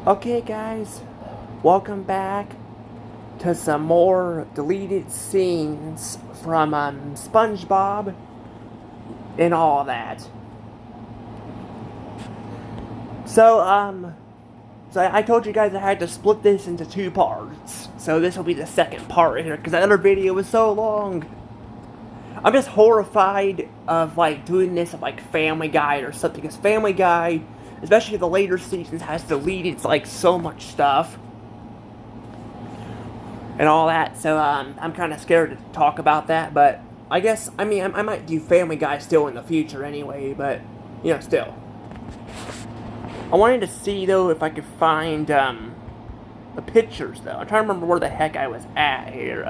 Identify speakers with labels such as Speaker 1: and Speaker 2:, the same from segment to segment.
Speaker 1: Okay, guys, welcome back to some more deleted scenes from SpongeBob and all that. So I told you guys I had to split this into two parts. So this will be the second part here because that other video was so long. I'm just horrified of doing this of Family Guy or something. Because Family Guy, especially the later seasons, has deleted so much stuff and all that. So I'm kind of scared to talk about that. But I guess I might do Family Guy still in the future anyway. But still, I wanted to see though if I could find the pictures though. I'm trying to remember where the heck I was at here.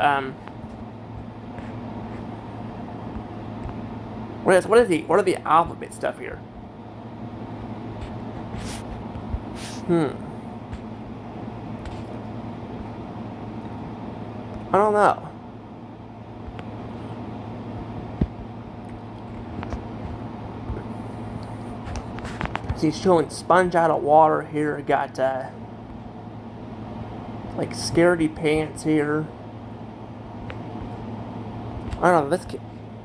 Speaker 1: What are the alphabet stuff here? I don't know. He's showing Sponge out of water here. Got scaredy pants here. I don't know.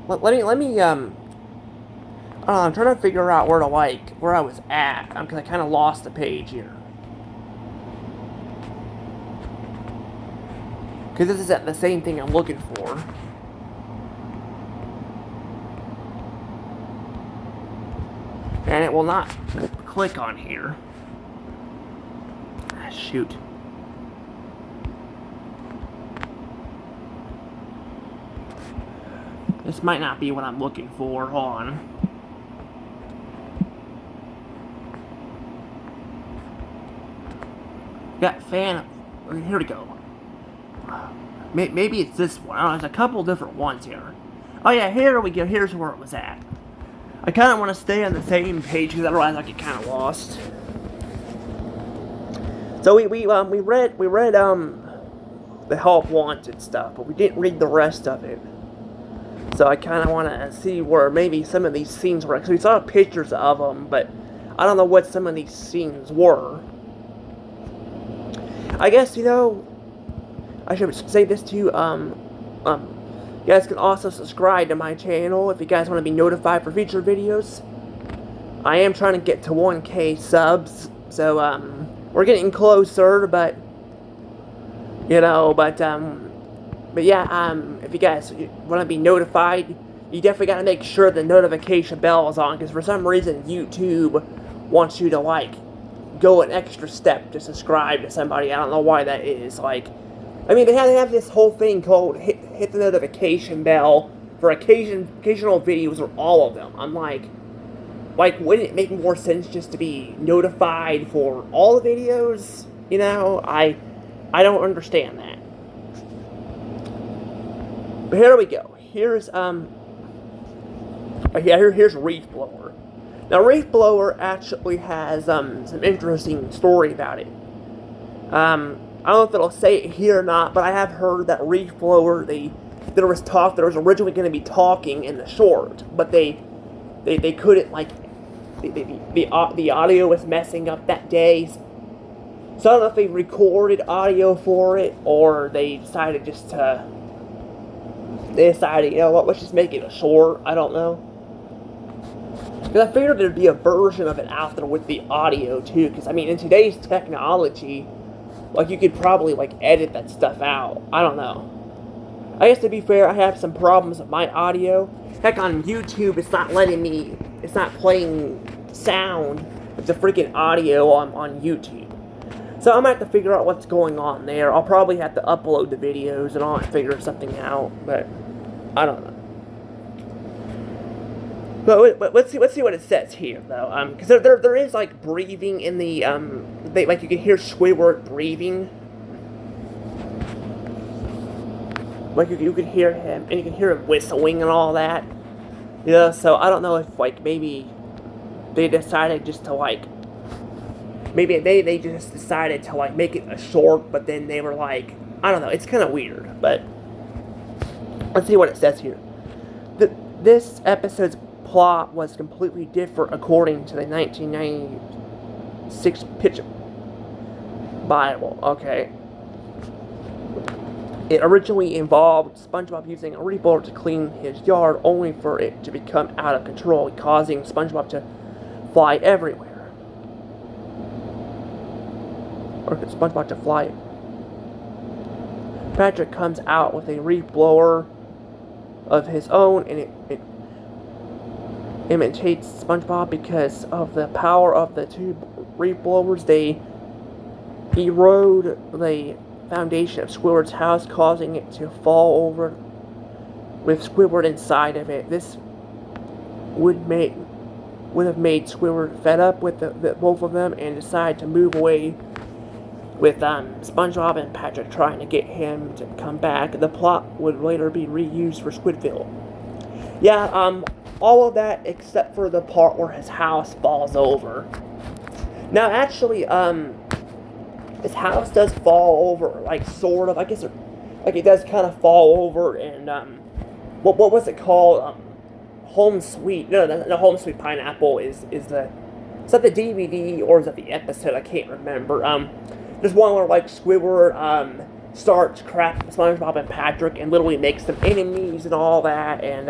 Speaker 1: Let me I'm trying to figure out where I was at, because I kind of lost the page here. Because this isn't the same thing I'm looking for. And it will not click on here. Ah, shoot. This might not be what I'm looking for. Hold on. Got fan. Here we go. Maybe it's this one. I don't know, there's a couple different ones here. Oh yeah, here we go. Here's where it was at. I kind of want to stay on the same page because otherwise I get kind of lost. So we read the Help Wanted stuff, but we didn't read the rest of it. So I kind of want to see where maybe some of these scenes were. Because we saw pictures of them, but I don't know what some of these scenes were. I guess, I should say this too, you guys can also subscribe to my channel if you guys want to be notified for future videos. I am trying to get to 1K subs, so, we're getting closer, but yeah, if you guys want to be notified, you definitely got to make sure the notification bell is on, because for some reason YouTube wants you to, go an extra step to subscribe to somebody. I don't know why that is. They have this whole thing called hit the notification bell for occasional videos or all of them. I'm wouldn't it make more sense just to be notified for all the videos? I don't understand that. But here we go. Here's here's Reef Blower. Now, Reef Blower actually has some interesting story about it. I don't know if it'll say it here or not, but I have heard that Reef Blower, there was originally going to be talking in the short, but they couldn't, the audio was messing up that day. So I don't know if they recorded audio for it, or they decided let's just make it a short. I don't know. Because I figured there'd be a version of it out there with the audio, too. Because, in today's technology, you could probably, edit that stuff out. I don't know. I guess, to be fair, I have some problems with my audio. Heck, on YouTube, it's not playing sound. It's a freaking audio on YouTube. So I'm going to have to figure out what's going on there. I'll probably have to upload the videos and all and figure something out. But, I don't know. But let's see what it says here, though. Because there is breathing in the you can hear Squidward breathing. You could hear him, and you can hear him whistling and all that. So I don't know if maybe they decided just to maybe they just decided to make it a short, but then they were I don't know. It's kind of weird, but let's see what it says here. This episode's plot was completely different according to the 1996 picture. Bible, okay. It originally involved SpongeBob using a reblower to clean his yard, only for it to become out of control, causing SpongeBob to fly everywhere. Or SpongeBob to fly. Patrick comes out with a reblower of his own, and it imitates SpongeBob because of the power of the two reblowers. They erode the foundation of Squidward's house, causing it to fall over with Squidward inside of it. This would have made Squidward fed up with the both of them and decide to move away, with SpongeBob and Patrick trying to get him to come back. The plot would later be reused for Squidville. Yeah, all of that except for the part where his house falls over. Now, actually, his house does fall over, like, sort of. I guess, like, it does kind of fall over, and, what was it called? Home Sweet. No, Home Sweet Pineapple is that the DVD, or is that the episode? I can't remember. There's one where, like, Squidward, starts crap SpongeBob and Patrick and literally makes them enemies and all that, and,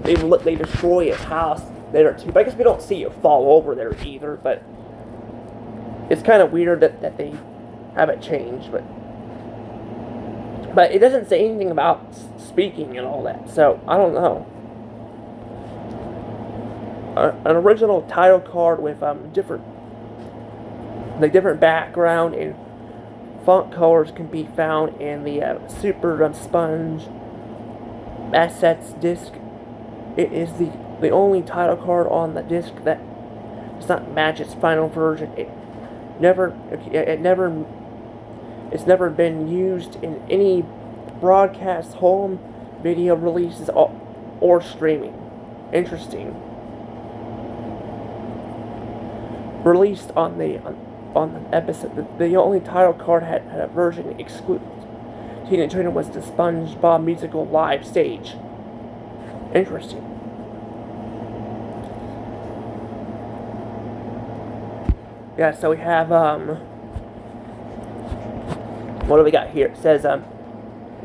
Speaker 1: they destroy his house there, too. But I guess we don't see it fall over there either, but it's kind of weird that they have it changed, but it doesn't say anything about speaking and all that, so I don't know. An original title card with different background and font colors can be found in the Super Sponge Assets disc. It is the only title card on the disc that does not match its final version. It's never been used in any broadcast, home video releases, or streaming. Interesting. Released on the episode, the only title card had a version exclusive to Teenage Trainer was the SpongeBob musical live stage. Interesting. Yeah, so we have what do we got here? It says and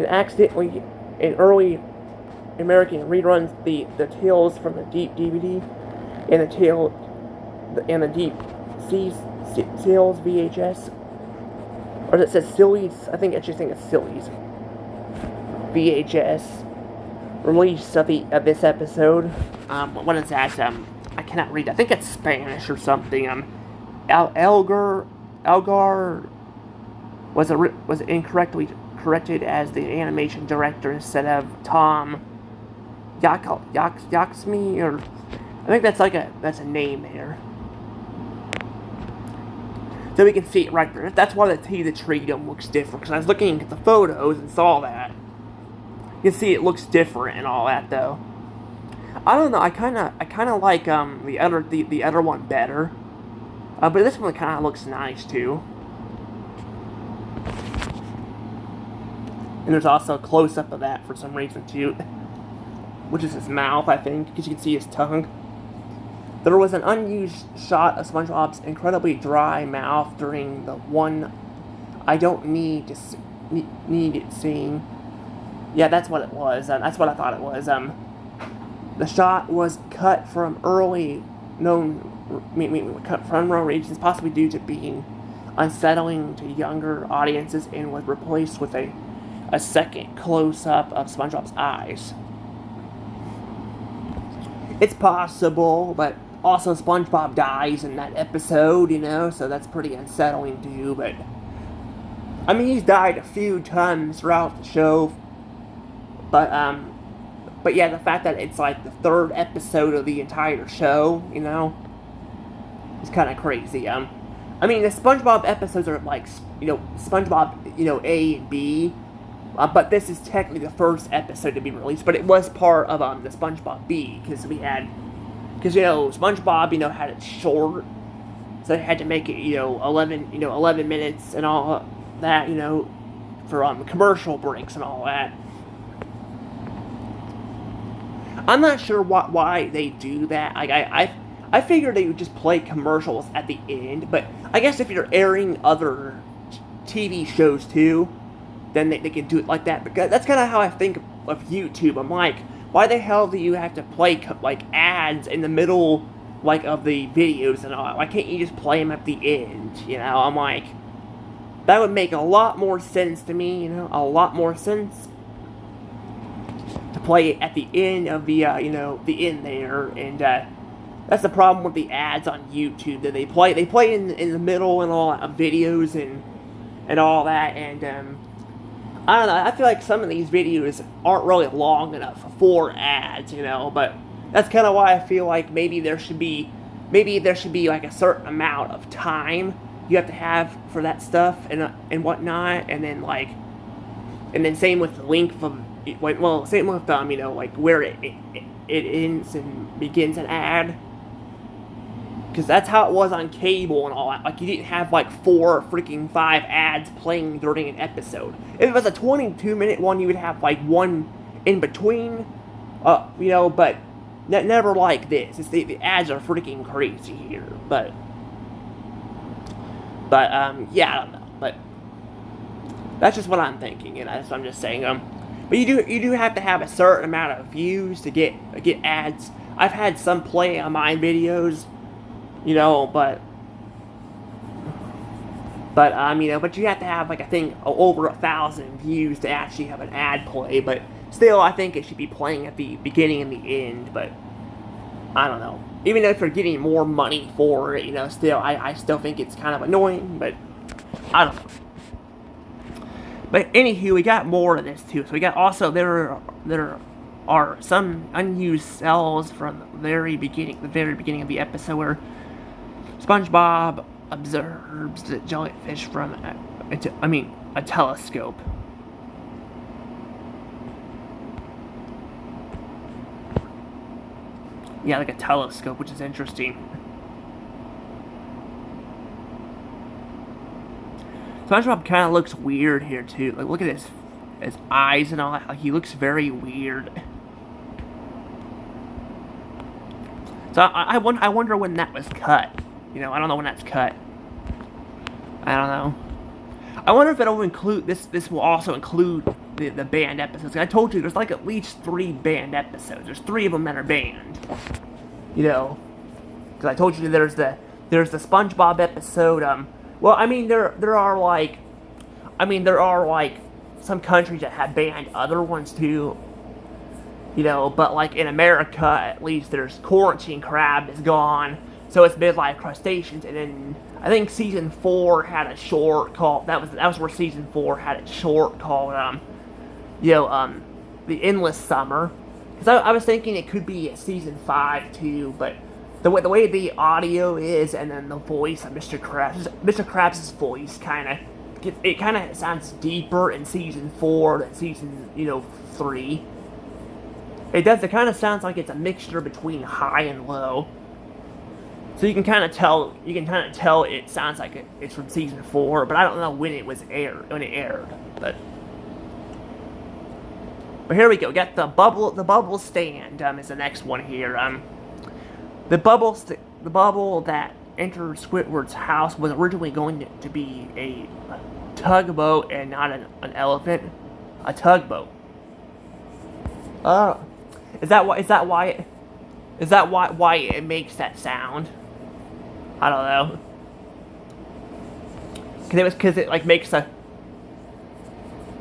Speaker 1: accidentally in early American reruns the Tales from the Deep DVD and the Deep Sea Tales VHS, or it says Sillies. I think it's Sillies VHS release of this episode. What is that? I cannot read. I think it's Spanish or something. Algar was incorrectly corrected as the animation director instead of Tom Yaxme, or I think that's a name there. So we can see it right there. That's why the tree looks different, because I was looking at the photos and saw that. You can see it looks different and all that, though. I don't know. I kind of like the other one better, but this one kind of looks nice too. And there's also a close up of that for some reason too, which is his mouth, I think, because you can see his tongue. There was an unused shot of SpongeBob's incredibly dry mouth during the one I don't need it scene. Yeah, that's what it was. That's what I thought it was. The shot was cut from known regions, possibly due to being unsettling to younger audiences, and was replaced with a second close-up of SpongeBob's eyes. It's possible, but also SpongeBob dies in that episode, so that's pretty unsettling too, but I mean, he's died a few times throughout the show, but yeah, the fact that it's like the third episode of the entire show, is kind of crazy. I mean, the SpongeBob episodes are like, SpongeBob, A and B, but this is technically the first episode to be released, but it was part of the SpongeBob B, because SpongeBob, had it short, so they had to make it, 11 minutes and all that, for commercial breaks and all that. I'm not sure why they do that. Like, I figured they would just play commercials at the end, but I guess if you're airing other TV shows too, then they can do it like that. Because that's kind of how I think of YouTube. I'm like, why the hell do you have to play like ads in the middle like of the videos and all? Why can't you just play them at the end? You know, I'm like, that would make a lot more sense to me. You know, a lot more sense to play it at the end of the you know, the end there. And that's the problem with the ads on YouTube, that they play in the middle and all of videos and all that. And I don't know, I feel like some of these videos aren't really long enough for ads, you know, but that's kind of why I feel like maybe there should be like a certain amount of time you have to have for that stuff and whatnot, and then same with the length of, well, same with you know, like where it ends and begins an ad. Because that's how it was on cable and all that. Like, you didn't have, like, 4 freaking 5 ads playing during an episode. If it was a 22-minute one, you would have, like, one in between. You know, but never like this. It's the ads are freaking crazy here. But yeah, I don't know. But that's just what I'm thinking, and that's what I'm just saying. But you do have to have a certain amount of views to get ads. I've had some play on my videos, you know, but you know, but you have to have, like, I think over 1,000 views to actually have an ad play. But still, I think it should be playing at the beginning and the end. But I don't know. Even if you're getting more money for it, you know, still, I still think it's kind of annoying. But I don't know. But anywho, we got more of this too. So we got also there are some unused cells from the very beginning of the episode where SpongeBob observes the jellyfish from a telescope. Yeah, like a telescope, which is interesting. SpongeBob kind of looks weird here too. Like, look at his eyes and all that. Like, he looks very weird. So I wonder when that was cut. You know, I don't know when that's cut. I don't know. I wonder if it'll include this will also include the banned episodes. I told you there's like at least 3 banned episodes. There's 3 of them that are banned. You know, because I told you there's the SpongeBob episode. Well, I mean there are like some countries that have banned other ones too. You know, but like in America, at least, there's quarantine crab is gone, so it's midlife crustaceans. And then I think season 4 had a short called that was where season 4 had a short called the Endless Summer. Because I was thinking it could be a season 5 too, but the way the audio is, and then the voice of Mr. Krabs' voice kind of sounds deeper in season 4 than season 3. It does. It kind of sounds like it's a mixture between high and low. So you can kind of tell. It sounds like it's from season 4, but I don't know when it aired. But here we go. Got the bubble stand. Is the next one here. The bubble that entered Squidward's house was originally going to be a tugboat and not an elephant. A tugboat. Is that why it makes that sound? I don't know. Because it like makes a.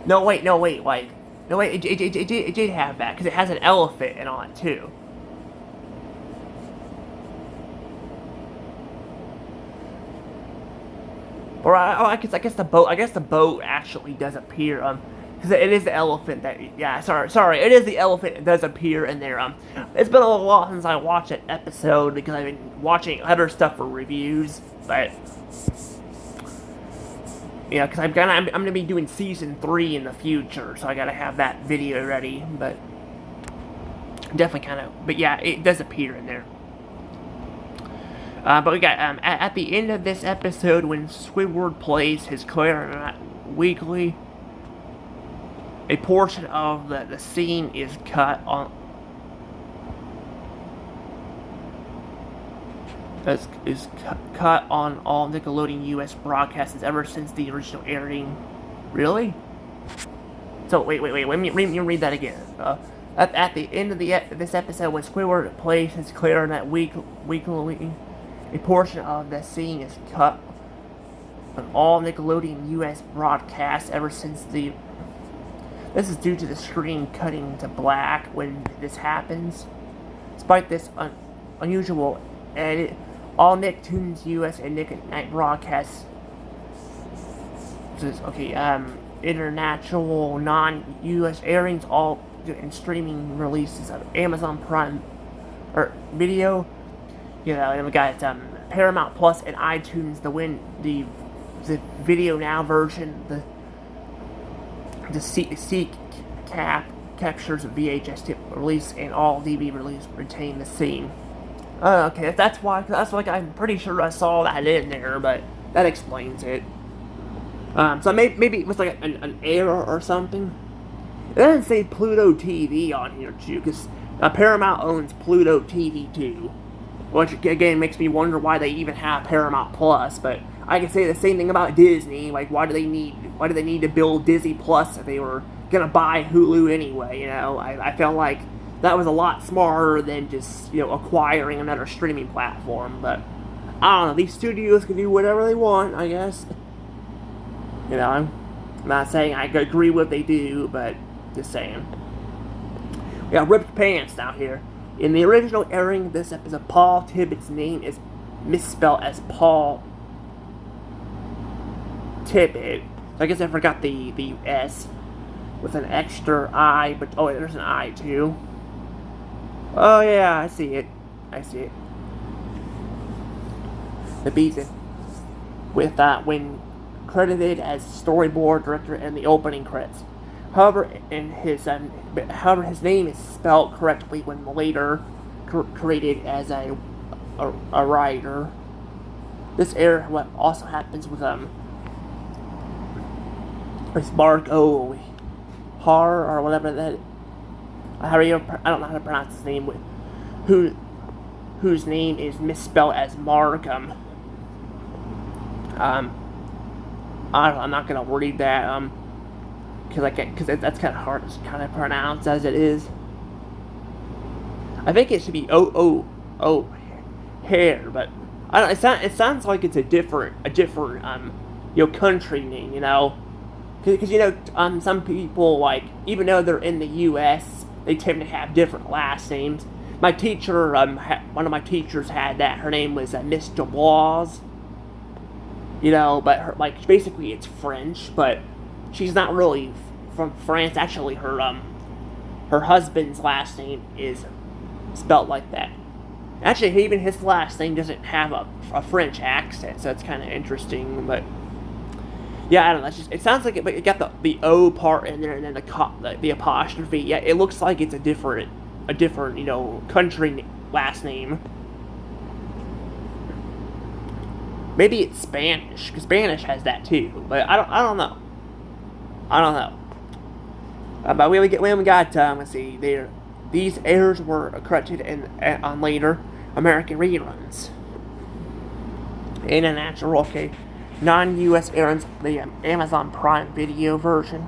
Speaker 1: No wait, it did have that because it has an elephant and all that too. Or I guess the boat actually does appear. Because it is the elephant that, yeah, sorry, it is the elephant that does appear in there. It's been a little while since I watched that episode because I've been watching other stuff for reviews, but, you know, because I'm gonna be doing season 3 in the future, so I gotta have that video ready, but, definitely but yeah, it does appear in there. But we got, at the end of this episode, when Squidward plays his clarinet weekly, a portion of the scene is cut on. cut on all Nickelodeon U.S. broadcasts ever since the original airing. Really? So wait. Let me read that again. At the end of this episode, when Squidward plays his clarinet weekly, a portion of the scene is cut on all Nickelodeon U.S. broadcasts ever since the. This is due to the screen cutting to black when this happens. Despite this unusual edit, all Nicktoons US and Nick at Night broadcasts. International non-US airings, all and streaming releases of Amazon Prime or Video. And we got Paramount Plus and iTunes. The Video Now version, the C captures of VHS tip release, and all DVD release retain the scene. Okay, that's why. That's like I'm pretty sure I saw that in there, but that explains it. So maybe it was like an error or something. It doesn't say Pluto TV on here too, because Paramount owns Pluto TV too, which again makes me wonder why they even have Paramount Plus. But I can say the same thing about Disney. Like, why do they need to build Disney Plus if they were gonna buy Hulu anyway? I felt like that was a lot smarter than just acquiring another streaming platform. But I don't know. These studios can do whatever they want, I guess. I'm not saying I agree with what they do, but just saying. We got Ripped Pants down here. In the original airing of this episode, Paul Tibbitt's name is misspelled as Paul Tibbett. So I guess I forgot the S with an extra I, but there's an I too. Oh yeah, I see it. The beat with that when credited as storyboard director in the opening credits. However, his name is spelled correctly when later created as a writer. This error, what also happens with Mark Har or whatever that. I don't know how to pronounce his name. Whose name is misspelled as Markham. I'm not gonna read that because that's kind of hard to kind of pronounce as it is. I think it should be hair, but I don't. It sounds like it's a different country name, because some people, like, even though they're in the U.S., they tend to have different last names. My teacher, one of my teachers had that. Her name was Miss DeBlaise. But basically it's French, but she's not really from France. Actually, her husband's last name is spelled like that. Actually, even his last name doesn't have a French accent, so it's kind of interesting. But yeah, I don't know. It sounds like it got the O part in there, and then the apostrophe. Yeah, it looks like it's a different country last name. Maybe it's Spanish, because Spanish has that too. But I don't know. But we got let's see there. These errors were corrected on later American reruns. In a natural, non-US airings, the Amazon Prime Video version,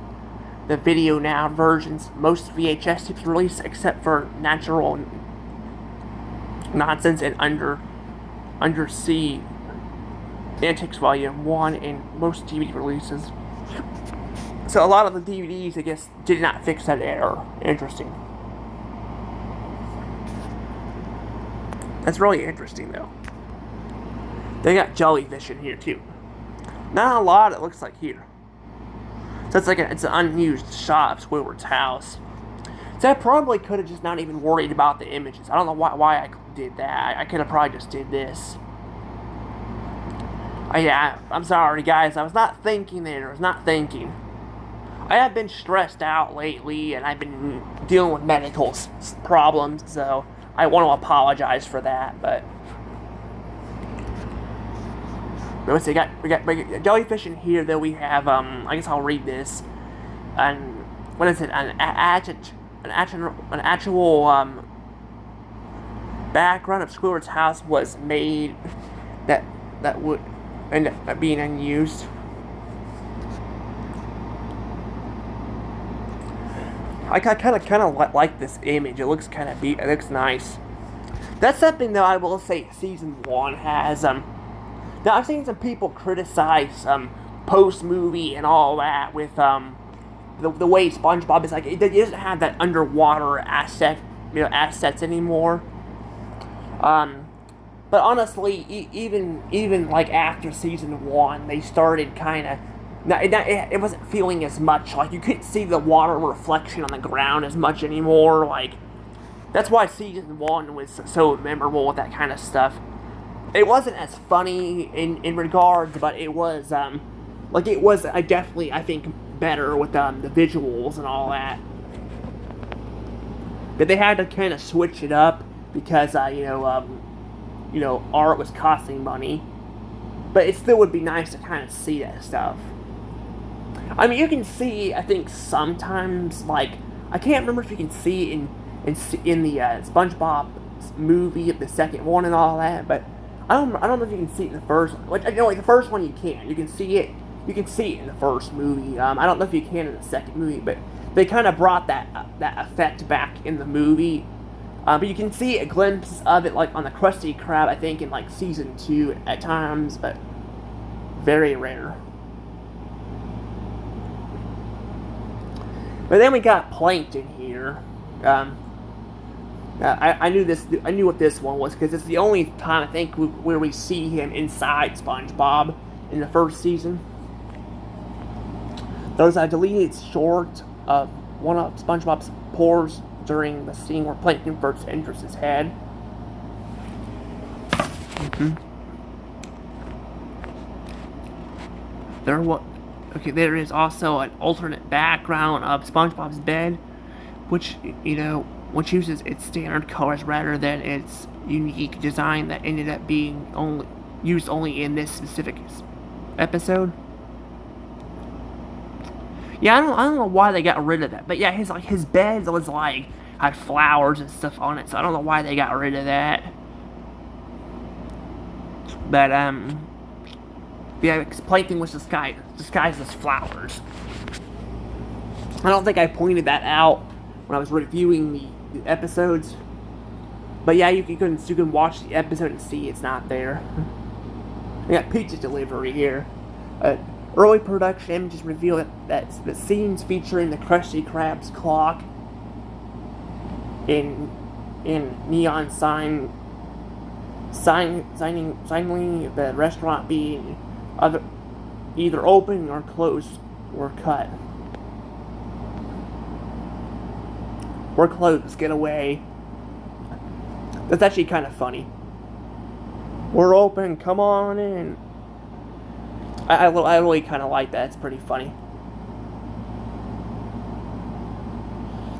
Speaker 1: the Video Now versions, most VHS tapes released except for Natural Nonsense and Undersea Antics Volume 1 and most DVD releases. So a lot of the DVDs, I guess, did not fix that error. Interesting. That's really interesting, though. They got jellyfish in here, too. Not a lot, it looks like, here. So it's it's an unused shot of Squidward's house. So I probably could have just not even worried about the images. I don't know why I did that. I could have probably just did this. I'm sorry, guys. I was not thinking there. I was not thinking. I have been stressed out lately, and I've been dealing with medical problems, so I want to apologize for that. But let's see, we got jellyfish in here. Though we have, I guess I'll read this. And what is it? An actual background of Squidward's house was made that would end up being unused. I kind of like this image. It looks it looks nice. That's something though I will say season 1 has. Now I've seen some people criticize post movie and all that with the way SpongeBob is like it doesn't have that underwater assets anymore. But honestly, even like after season 1, they started kind of. It wasn't feeling as much. Like, you couldn't see the water reflection on the ground as much anymore. Like, that's why season 1 was so memorable with that kind of stuff. It wasn't as funny in regards, but it was, definitely, I think, better with the visuals and all that. But they had to kind of switch it up because, art was costing money. But it still would be nice to kind of see that stuff. I mean, you can see, I think, sometimes, like, I can't remember if you can see in the SpongeBob movie, the second one and all that, but I don't know if you can see it in the first one. Like the first one you can see it in the first movie. I don't know if you can in the second movie, but they kind of brought that effect back in the movie. But you can see a glimpse of it, like, on the Krusty Krab, I think, in, like, season 2 at times, but very rare. But then we got Plankton here. I knew what this one was because it's the only time I think where we see him inside SpongeBob in the first season. There's a deleted short of one of SpongeBob's pores during the scene where Plankton first enters his head. There is also an alternate background of SpongeBob's bed, which uses its standard colors rather than its unique design that ended up being used only in this specific episode. Yeah, I don't know why they got rid of that, but yeah, his bed had flowers and stuff on it, so I don't know why they got rid of that. But yeah, Plankton was disguised as flowers. I don't think I pointed that out when I was reviewing the episodes. But yeah, you can watch the episode and see it's not there. We got pizza delivery here. Early production images reveal that the scenes featuring the Krusty Krab's clock in neon signing the restaurant being either open or closed were cut. We're closed, get away. That's actually kind of funny. We're open, come on in. I really kind of like that, it's pretty funny.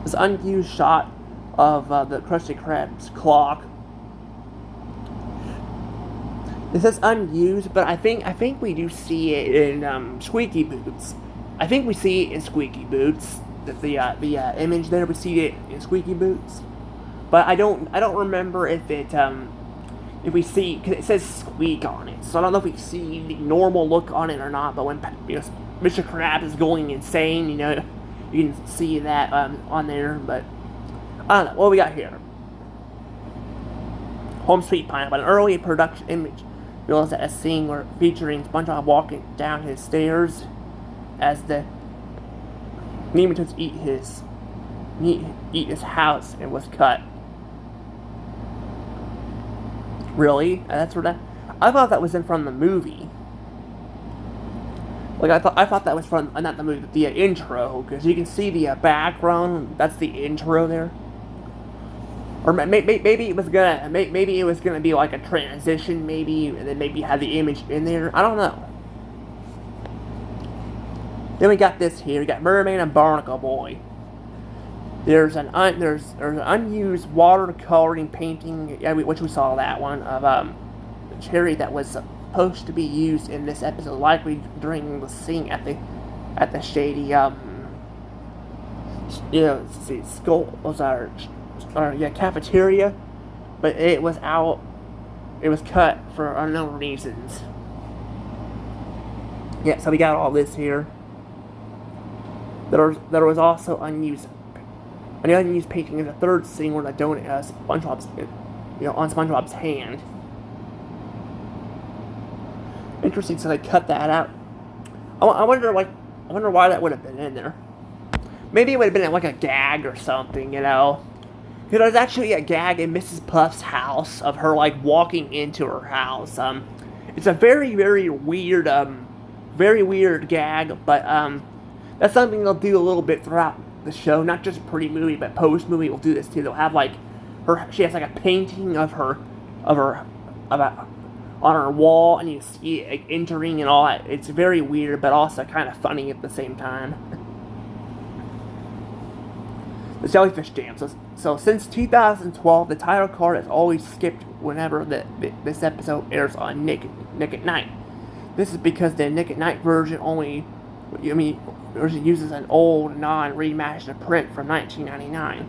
Speaker 1: This unused shot of the Krusty Krab's clock. It says unused, but I think we do see it in Squeaky Boots. I think we see it in Squeaky Boots. The image there, we see it in Squeaky Boots. But I don't remember if we see, because it says Squeak on it, so I don't know if we see the normal look on it or not. But when Mr. Krabs is going insane, you can see that on there. But I don't know what we got here. Home Sweet Pineapple, an early production image reveals that a scene featuring SpongeBob walking down his stairs as the nematodes eat his house and was cut. Really? That's where I thought that was from the movie. Like, I thought that was from, not the movie, but the intro, because you can see the background. That's the intro there. Or maybe it was gonna be like a transition, maybe, and then maybe have the image in there. I don't know. Then we got this here. We got Mermaid and Barnacle Boy. There's an unused watercoloring painting, which we saw that one of the cherry that was supposed to be used in this episode, likely during the scene at the shady cafeteria. but it was out. It was cut for unknown reasons. Yeah, so we got all this here. There was also unused painting in the third scene where the donut SpongeBob's, on SpongeBob's hand. Interesting. So they cut that out. I wonder why that would have been in there. Maybe it would have been like a gag or something, Because there's actually a gag in Mrs. Puff's house of her like walking into her house. It's a very, very weird gag, but that's something they'll do a little bit throughout the show. Not just pre-movie, but post-movie will do this too. They'll have like she has like a painting of her on her wall, and you see it entering and all that. It's very weird, but also kind of funny at the same time. The Jellyfish Jam. So since 2012, the title card has always skipped whenever this episode airs on Nick at Night. This is because the Nick at Night version uses an old, non-remastered print from 1999.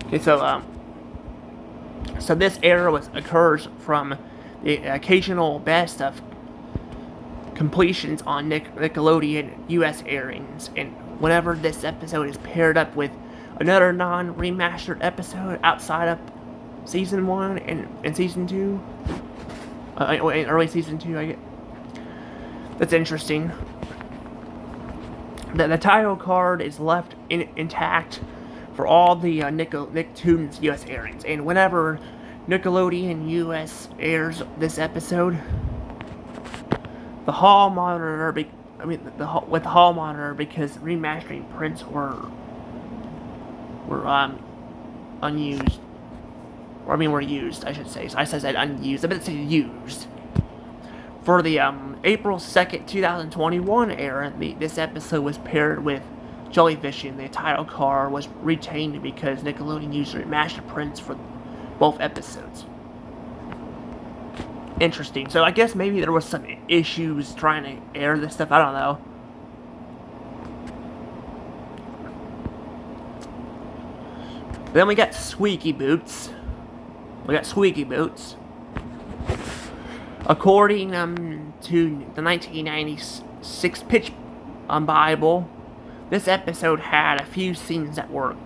Speaker 1: Okay, so this era occurs from the occasional best of completions on Nickelodeon US airings, and whenever this episode is paired up with another non-remastered episode outside of Season 1 and Season 2, early Season 2, I get. That's interesting. The title card is left intact for all the Nicktoons US airings, and whenever Nickelodeon US airs this episode, the hall monitor, with the hall monitor, because remastering prints were unused, were used, I should say. So I said unused. I meant to say used. For the April 2nd, 2021 era, this episode was paired with Jellyfish, and the title card was retained because Nickelodeon used remastered prints for both episodes. Interesting. So I guess maybe there was some issues trying to air this stuff. I don't know. Then we got Squeaky Boots. According to the 1996 Pitch Bible, this episode had a few scenes that weren't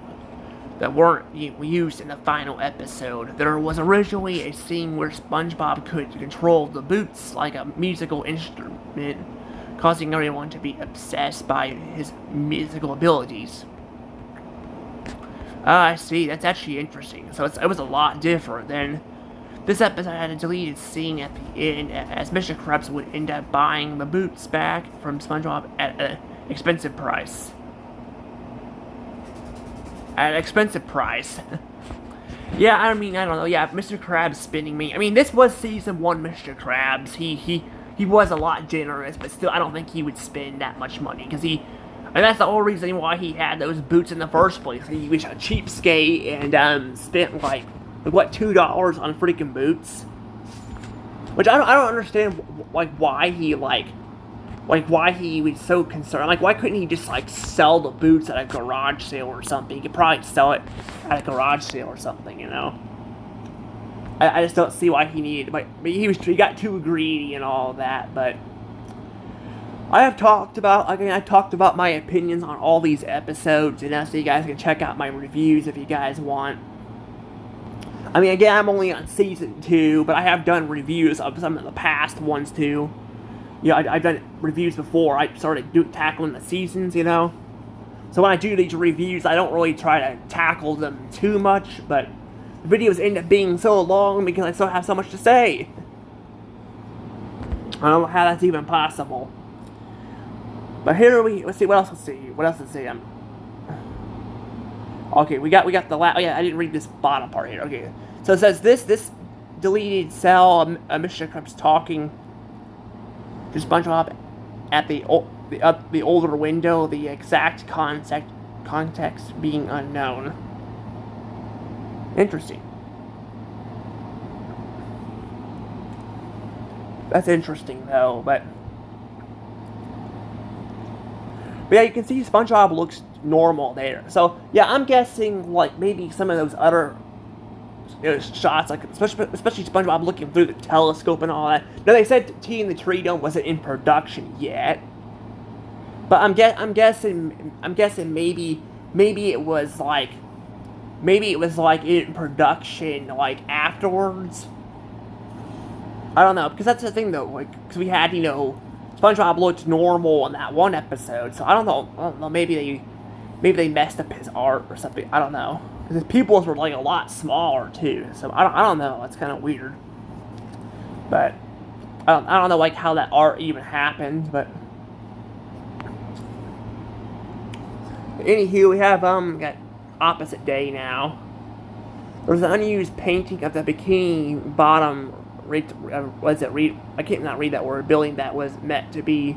Speaker 1: used in the final episode. There was originally a scene where SpongeBob could control the boots like a musical instrument, causing everyone to be obsessed by his musical abilities. I see. That's actually interesting. So it was a lot different than. This episode had a deleted scene at the end, as Mr. Krabs would end up buying the boots back from SpongeBob at an expensive price. Yeah, I don't know. Yeah, Mr. Krabs spending me. This was Season 1 Mr. Krabs. He was a lot generous, but still, I don't think he would spend that much money, because and that's the whole reason why he had those boots in the first place. He was a cheapskate and spent like what, $2 on freaking boots? Which I don't understand, why he was so concerned. Why couldn't he just sell the boots at a garage sale or something? He could probably sell it at a garage sale or something, I just don't see why he needed. He got too greedy and all that. But I talked about my opinions on all these episodes, so you guys can check out my reviews if you guys want. Again, I'm only on Season 2, but I have done reviews of some of the past ones, too. I've done reviews before I started tackling the seasons, So when I do these reviews, I don't really try to tackle them too much, but the videos end up being so long because I still have so much to say. I don't know how that's even possible. But here let's see, what else to see? Okay, we got the last. Oh yeah, I didn't read this bottom part here. Okay, so it says this deleted cell of Mr. Krabs talking to SpongeBob at the older window, the exact context being unknown. Interesting. That's interesting though, but yeah, you can see SpongeBob looks normal there. So yeah, I'm guessing like maybe some of those other shots, like especially SpongeBob looking through the telescope and all that. Now they said Tea in the Tree Dome wasn't in production yet, but I'm guessing maybe it was like in production like afterwards. I don't know, because that's the thing though, like because we had SpongeBob looked normal in that one episode, so I don't know, maybe they messed up his art or something. I don't know. Because his pupils were like a lot smaller too. So I don't know. It's kind of weird. But I don't know like how that art even happened. But anywho, we have got opposite day now. There's an unused painting of the Bikini Bottom. I can't not read that word. Building that was meant to be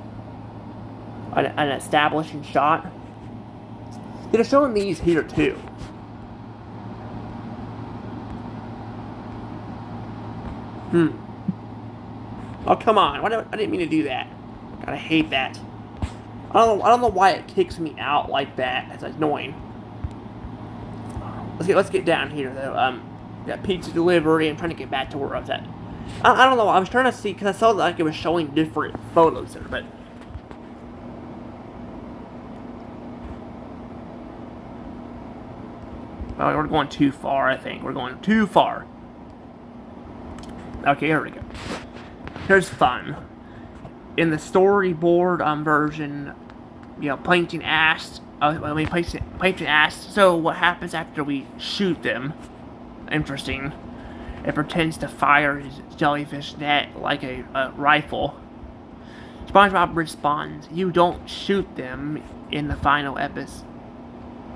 Speaker 1: an establishing shot. They're showing these here too. Oh, come on. I didn't mean to do that. God, I hate that. I don't know why it kicks me out like that. It's annoying. Let's get down here though. Got pizza delivery. I'm trying to get back to where I was at. I don't know. I was trying to see because I saw like it was showing different photos there, but. Oh, we're going too far, I think. We're going too far. Okay, here we go. Here's fun. In the storyboard version, Plankton asked, so what happens after we shoot them? Interesting. It pretends to fire his jellyfish net like a rifle. SpongeBob responds, you don't shoot them in the final episode.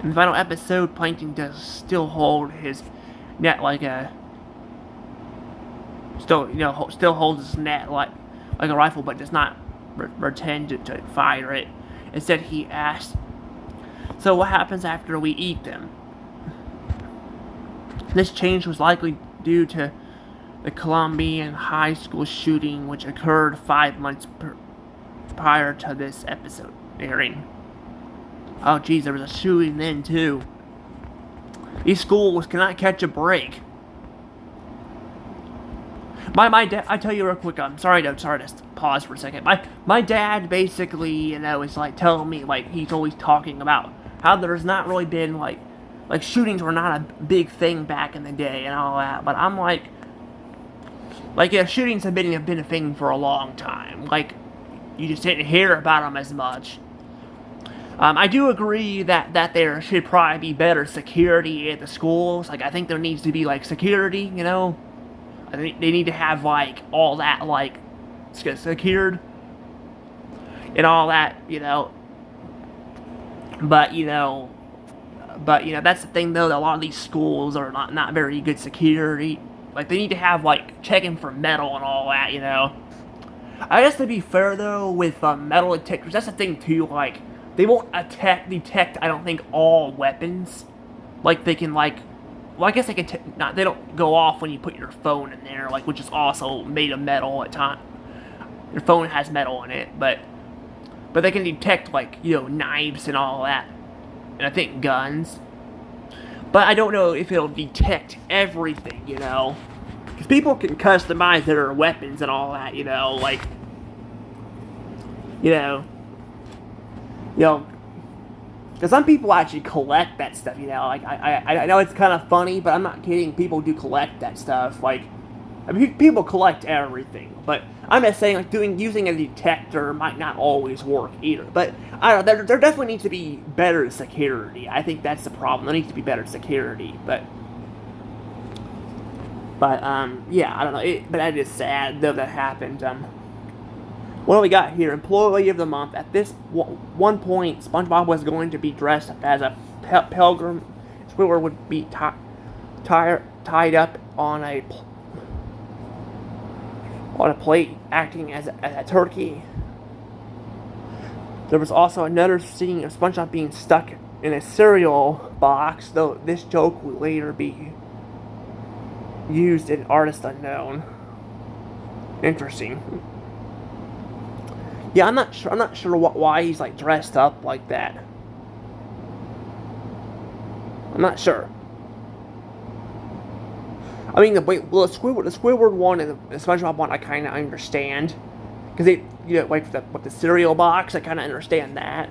Speaker 1: In the final episode, Plankton does still hold his net like a... Still holds his net like a rifle, but does not pretend to fire it. Instead, he asks, so what happens after we eat them? This change was likely due to the Colombian high school shooting, which occurred 5 months prior to this episode airing. Oh, geez, there was a shooting then, too. These schools cannot catch a break. My dad, I tell you real quick, I'm sorry to pause for a second. My dad basically, is like telling me, like, he's always talking about how there's not really been, like shootings were not a big thing back in the day and all that. But I'm like, yeah, shootings have been a thing for a long time. Like, you just didn't hear about them as much. I do agree that there should probably be better security at the schools. Like, I think there needs to be, like, security, I think they need to have, like, all that, like, secured. And all that, But, that's the thing, though, that a lot of these schools are not very good security. Like, they need to have, like, checking for metal and all that, I guess to be fair, though, with metal detectors, that's the thing, too, like, they won't detect, I don't think, all weapons. Like, they can, like... Well, I guess they can... they don't go off when you put your phone in there, like, which is also made of metal at times. Your phone has metal in it, but they can detect, like, knives and all that. And I think guns. But I don't know if it'll detect everything, Because people can customize their weapons and all that, like... Because some people actually collect that stuff, like, I know it's kind of funny, but I'm not kidding, people do collect that stuff, like, people collect everything, but I'm just saying, like, using a detector might not always work either, but, I don't know, there definitely needs to be better security. I think that's the problem, there needs to be better security, but yeah, I don't know, but that is sad, though, that happened. What do we got here? Employee of the Month. At this one point, SpongeBob was going to be dressed up as a pilgrim. Squidward would be tied up on a plate, acting as a turkey. There was also another scene of SpongeBob being stuck in a cereal box, though this joke would later be used in Artist Unknown. Interesting. Yeah, I'm not sure why he's, like, dressed up like that. I'm not sure. I mean, the Squidward one and the SpongeBob one, I kind of understand. Because they, like with the cereal box, I kind of understand that.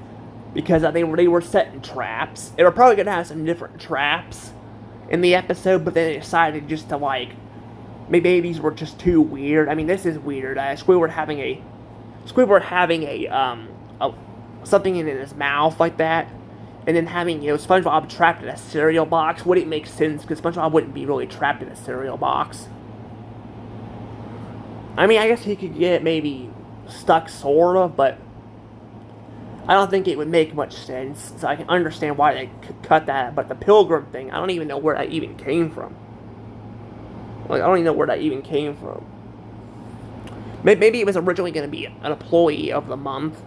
Speaker 1: Because they were setting traps. They were probably going to have some different traps in the episode, but then they decided just to, like, maybe these were just too weird. I mean, this is weird. Squidward having a something in his mouth like that, and then having, SpongeBob trapped in a cereal box wouldn't make sense, because SpongeBob wouldn't be really trapped in a cereal box. I mean, I guess he could get maybe stuck, sort of, but I don't think it would make much sense, so I can understand why they cut that. But the Pilgrim thing, I don't even know where that even came from. Like, I don't even know where that even came from. Maybe it was originally going to be an employee of the month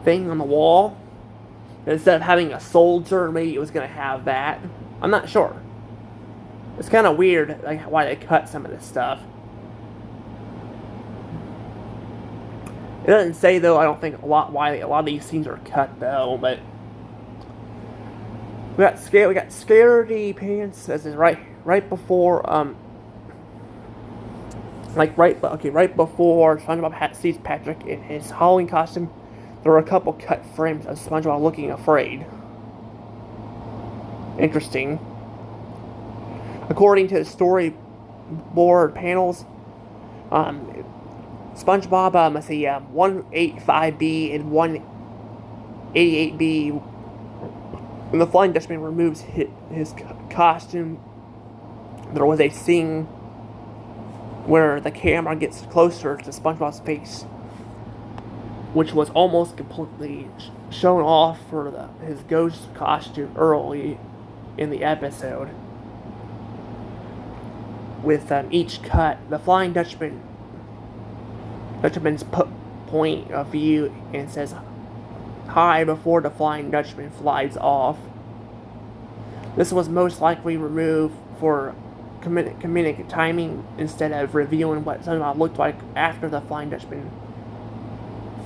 Speaker 1: thing on the wall. Instead of having a soldier, maybe it was going to have that. I'm not sure. It's kind of weird, like, why they cut some of this stuff. It doesn't say, though, I don't think why a lot of these scenes are cut, though, but we got Scaredy Pants. This is right before right before SpongeBob sees Patrick in his Halloween costume. There were a couple cut frames of SpongeBob looking afraid. Interesting. According to the storyboard panels, SpongeBob, 185B and 188B, when the Flying Dutchman removes his costume, there was a scene where the camera gets closer to SpongeBob's face, which was almost completely shown off for his ghost costume early in the episode. With each cut, the Flying Dutchman's point of view and says hi before the Flying Dutchman flies off. This was most likely removed for comedic timing instead of revealing what SpongeBob looked like after the Flying Dutchman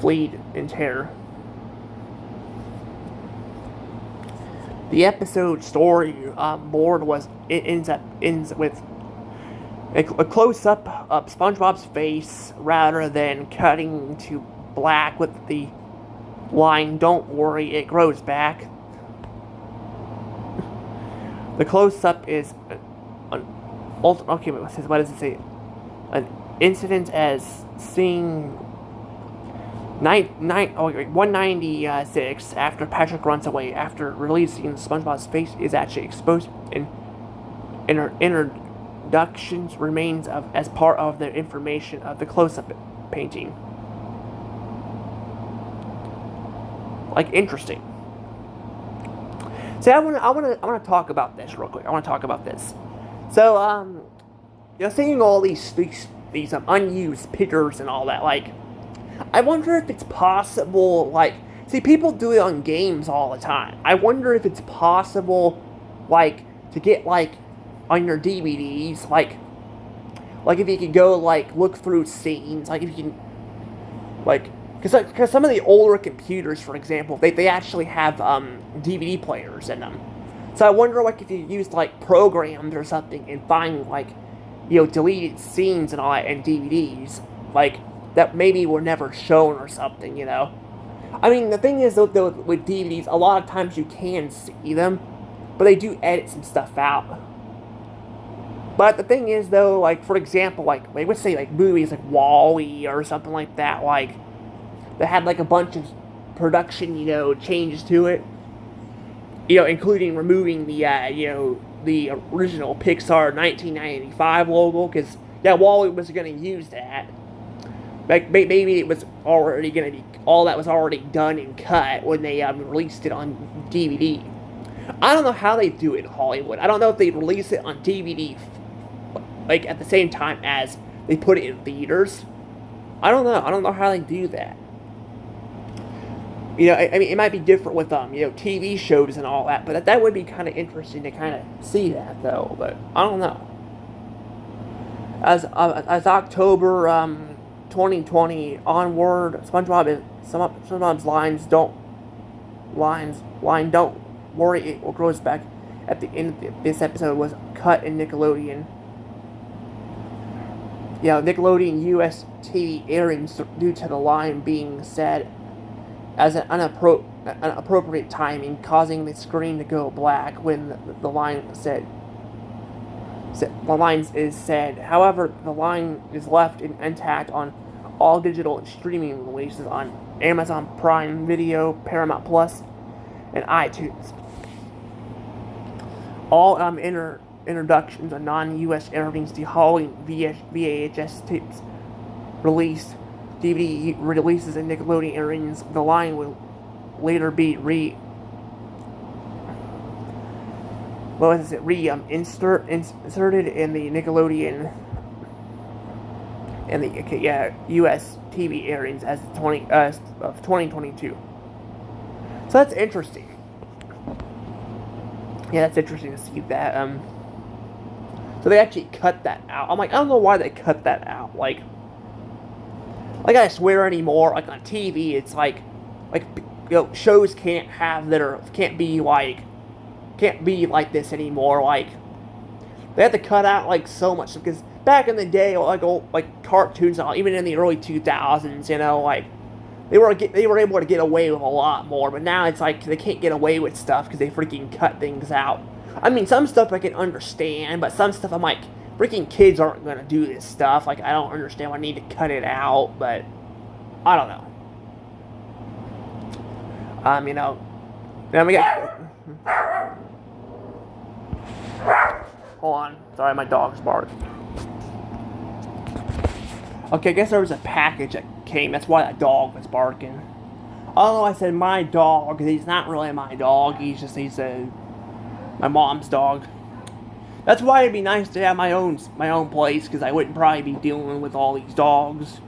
Speaker 1: fled in terror. The episode story board ends with a close-up of SpongeBob's face rather than cutting to black with the line, "Don't worry, it grows back." The close-up is what does it say? An incident as seeing 196 after Patrick runs away after releasing SpongeBob's face is actually exposed in introductions remains as part of the information of the close-up painting. Like, interesting. See, I want to talk about this real quick. So, seeing all these unused pictures and all that, like, I wonder if it's possible, like, see, people do it on games all the time. I wonder if it's possible, like, to get, like, on your DVDs, like if you could go, like, look through scenes, like, if you can, like, because some of the older computers, for example, they actually have DVD players in them. So I wonder, like, if you use, like, programs or something and find, like, deleted scenes and all that in DVDs, like, that maybe were never shown or something, I mean, the thing is, though, with DVDs, a lot of times you can see them, but they do edit some stuff out. But the thing is, though, like, for example, like let's say, like, movies like WALL-E or something like that, like, that had, like, a bunch of production, changes to it, including removing the original Pixar 1995 logo, because, WALL-E was going to use that. Like, maybe it was already going to be, all that was already done and cut when they released it on DVD. I don't know how they do it in Hollywood. I don't know if they release it on DVD, like, at the same time as they put it in theaters. I don't know how they do that. I mean, it might be different with, TV shows and all that, but that would be kind of interesting to kind of see that, though, but I don't know. As October, 2020 onward, SpongeBob's line, "Don't worry, it grows back," at the end of this episode was cut in Nickelodeon. Nickelodeon US TV airings due to the line being said as an inappropriate timing, causing the screen to go black when the line is said. However, the line is left intact on all digital and streaming releases on Amazon Prime Video, Paramount Plus, and iTunes. All introductions of non-US airings, the Halloween VHS tapes released, DVD releases, and Nickelodeon airings, the line will later be inserted in the Nickelodeon and the US TV airings as of 2022. So that's interesting. Yeah, that's interesting to see that. So they actually cut that out. I'm like, I don't know why they cut that out. Like I swear anymore. Like on TV, it's like shows can't be like this anymore. Like they have to cut out like so much because back in the day, like cartoons, even in the early 2000s, like they were able to get away with a lot more. But now it's like they can't get away with stuff because they freaking cut things out. I mean, some stuff I can understand, but some stuff I'm like, freaking kids aren't gonna do this stuff. Like I don't understand why I need to cut it out, but I don't know. Then we got. Hold on. Sorry, my dog's barking. Okay, I guess there was a package that came. That's why that dog was barking. Although I said my dog, because he's not really my dog. He's my mom's dog. That's why it'd be nice to have my own place, because I wouldn't probably be dealing with all these dogs.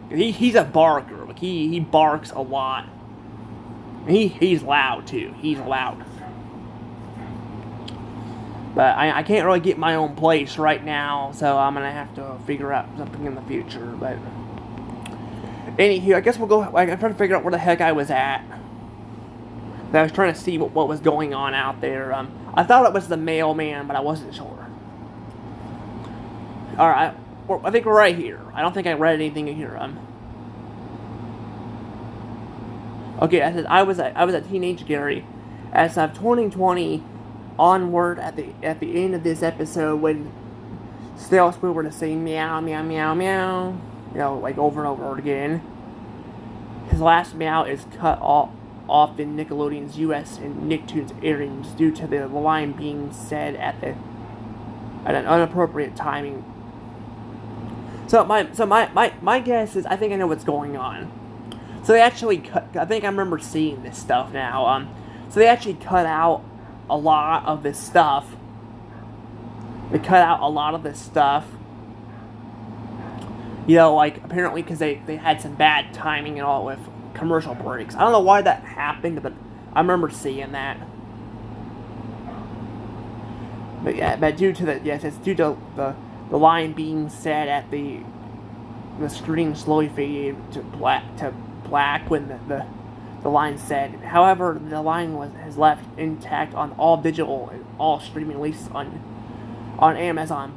Speaker 1: He's a barker. Like he barks a lot. He's loud too. He's loud. But I can't really get my own place right now, so I'm gonna have to figure out something in the future. But anywho, I guess we'll go. I'm trying to figure out where the heck I was at. I was trying to see what was going on out there. I thought it was the mailman, but I wasn't sure. All right, I think we're right here. I don't think I read anything in here. Okay, I said I was a teenage Gary. As of 2020 onward, at the end of this episode, when Stale Squid were to say meow, meow, meow, meow, like over and over again, his last meow is cut off in Nickelodeon's US and Nicktoons airings due to the line being said at an inappropriate timing. So my guess is I think I know what's going on. So they actually cut. I think I remember seeing this stuff now. So they actually cut out a lot of this stuff. They cut out a lot of this stuff. Like apparently because they had some bad timing and all with commercial breaks. I don't know why that happened, but I remember seeing that. But yeah, it's due to the line being said at the screen slowly faded to black when the line said. However, the line has left intact on all digital and all streaming releases on Amazon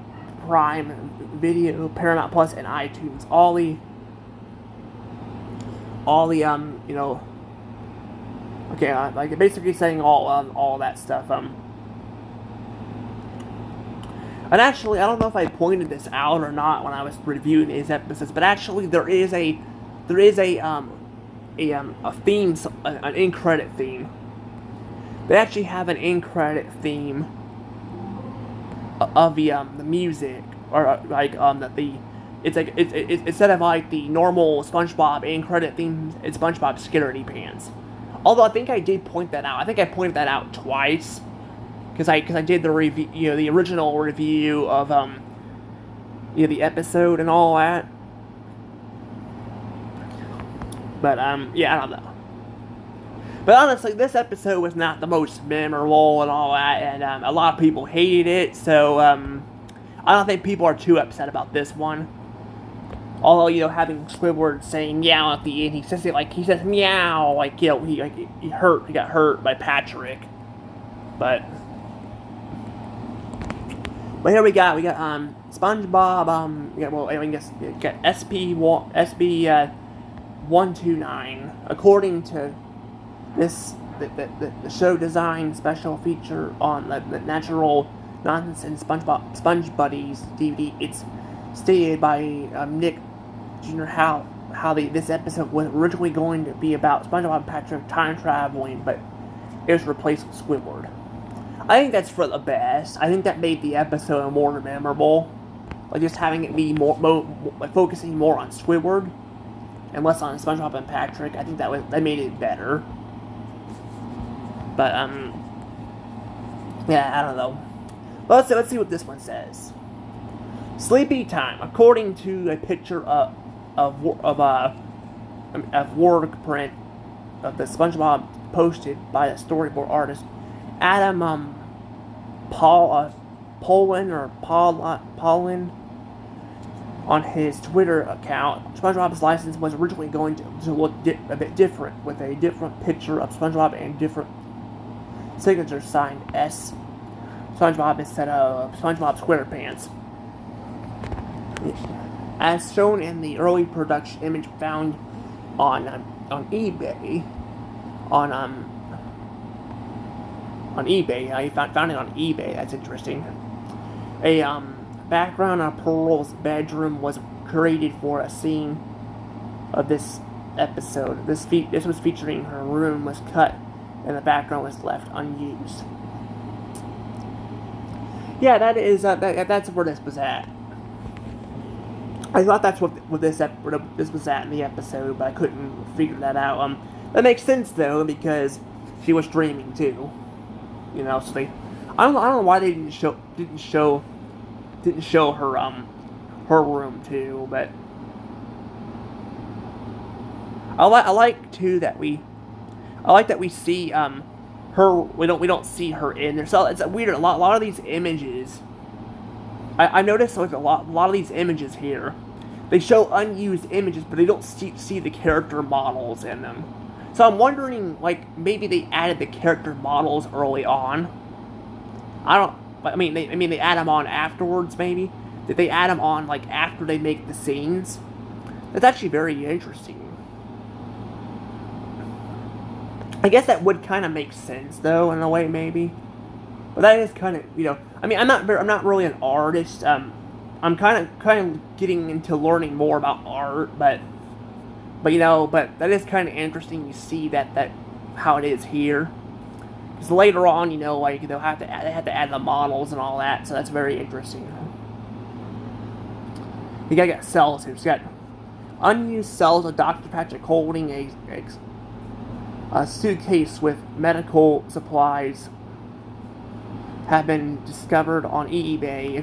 Speaker 1: Prime Video, Paramount Plus, and iTunes. All the like basically saying all that stuff. And actually, I don't know if I pointed this out or not when I was reviewing these episodes, but actually there is a theme, an end credit theme. They actually have an end credit theme of the music, or it's instead of like the normal SpongeBob end credit theme, it's SpongeBob Scaredy Pants. Although I think I did point that out. I think I pointed that out twice. Because I did the review, the original review of the episode and all that. But yeah, I don't know. But honestly, this episode was not the most memorable and all that, and a lot of people hated it. So I don't think people are too upset about this one. Although having Squidward saying meow at the end, he says meow, like he got hurt by Patrick, but. But here we got SpongeBob. I guess we got SB129. According to this, the show design special feature on the Natural Nonsense Sponge Buddies DVD. It's stated by Nick Jr. how this episode was originally going to be about SpongeBob and Patrick time traveling, but it was replaced with Squidward. I think that's for the best. I think that made the episode more memorable. Like just having it be focusing more on Squidward and less on SpongeBob and Patrick. I think that made it better. But yeah, I don't know. But let's see what this one says. Sleepy time, according to a picture of work print of the SpongeBob posted by the storyboard artist Adam Paulin on his Twitter account. SpongeBob's license was originally going to look a bit different, with a different picture of SpongeBob and different signatures signed S. SpongeBob instead of SpongeBob SquarePants. As shown in the early production image found on eBay, on eBay, I found it on eBay. That's interesting. A background on Pearl's bedroom was created for a scene of this episode. This was featuring her room was cut and the background was left unused. Yeah, that's where this was at. I thought that's what this was at in the episode, but I couldn't figure that out. That makes sense though, because she was dreaming too. You know, so I don't know why they didn't show her room too, but I like that we see her. We don't see her in there. So it's weird. A lot of these images, I noticed like a lot of these images here, they show unused images, but they don't see the character models in them. So I'm wondering, like, maybe they added the character models early on. I mean, they add them on afterwards, maybe. Did they add them on, like, after they make the scenes? That's actually very interesting. I guess that would kind of make sense, though, in a way, maybe. But that is kind of, you know, I mean, I'm not really an artist. I'm kind of getting into learning more about art, but you know, but that is kind of interesting. You see that how it is here. Because later on, you know, like they have to add the models and all that, so that's very interesting. You got cells here. So you got unused cells of Dr. Patrick holding a suitcase with medical supplies have been discovered on eBay.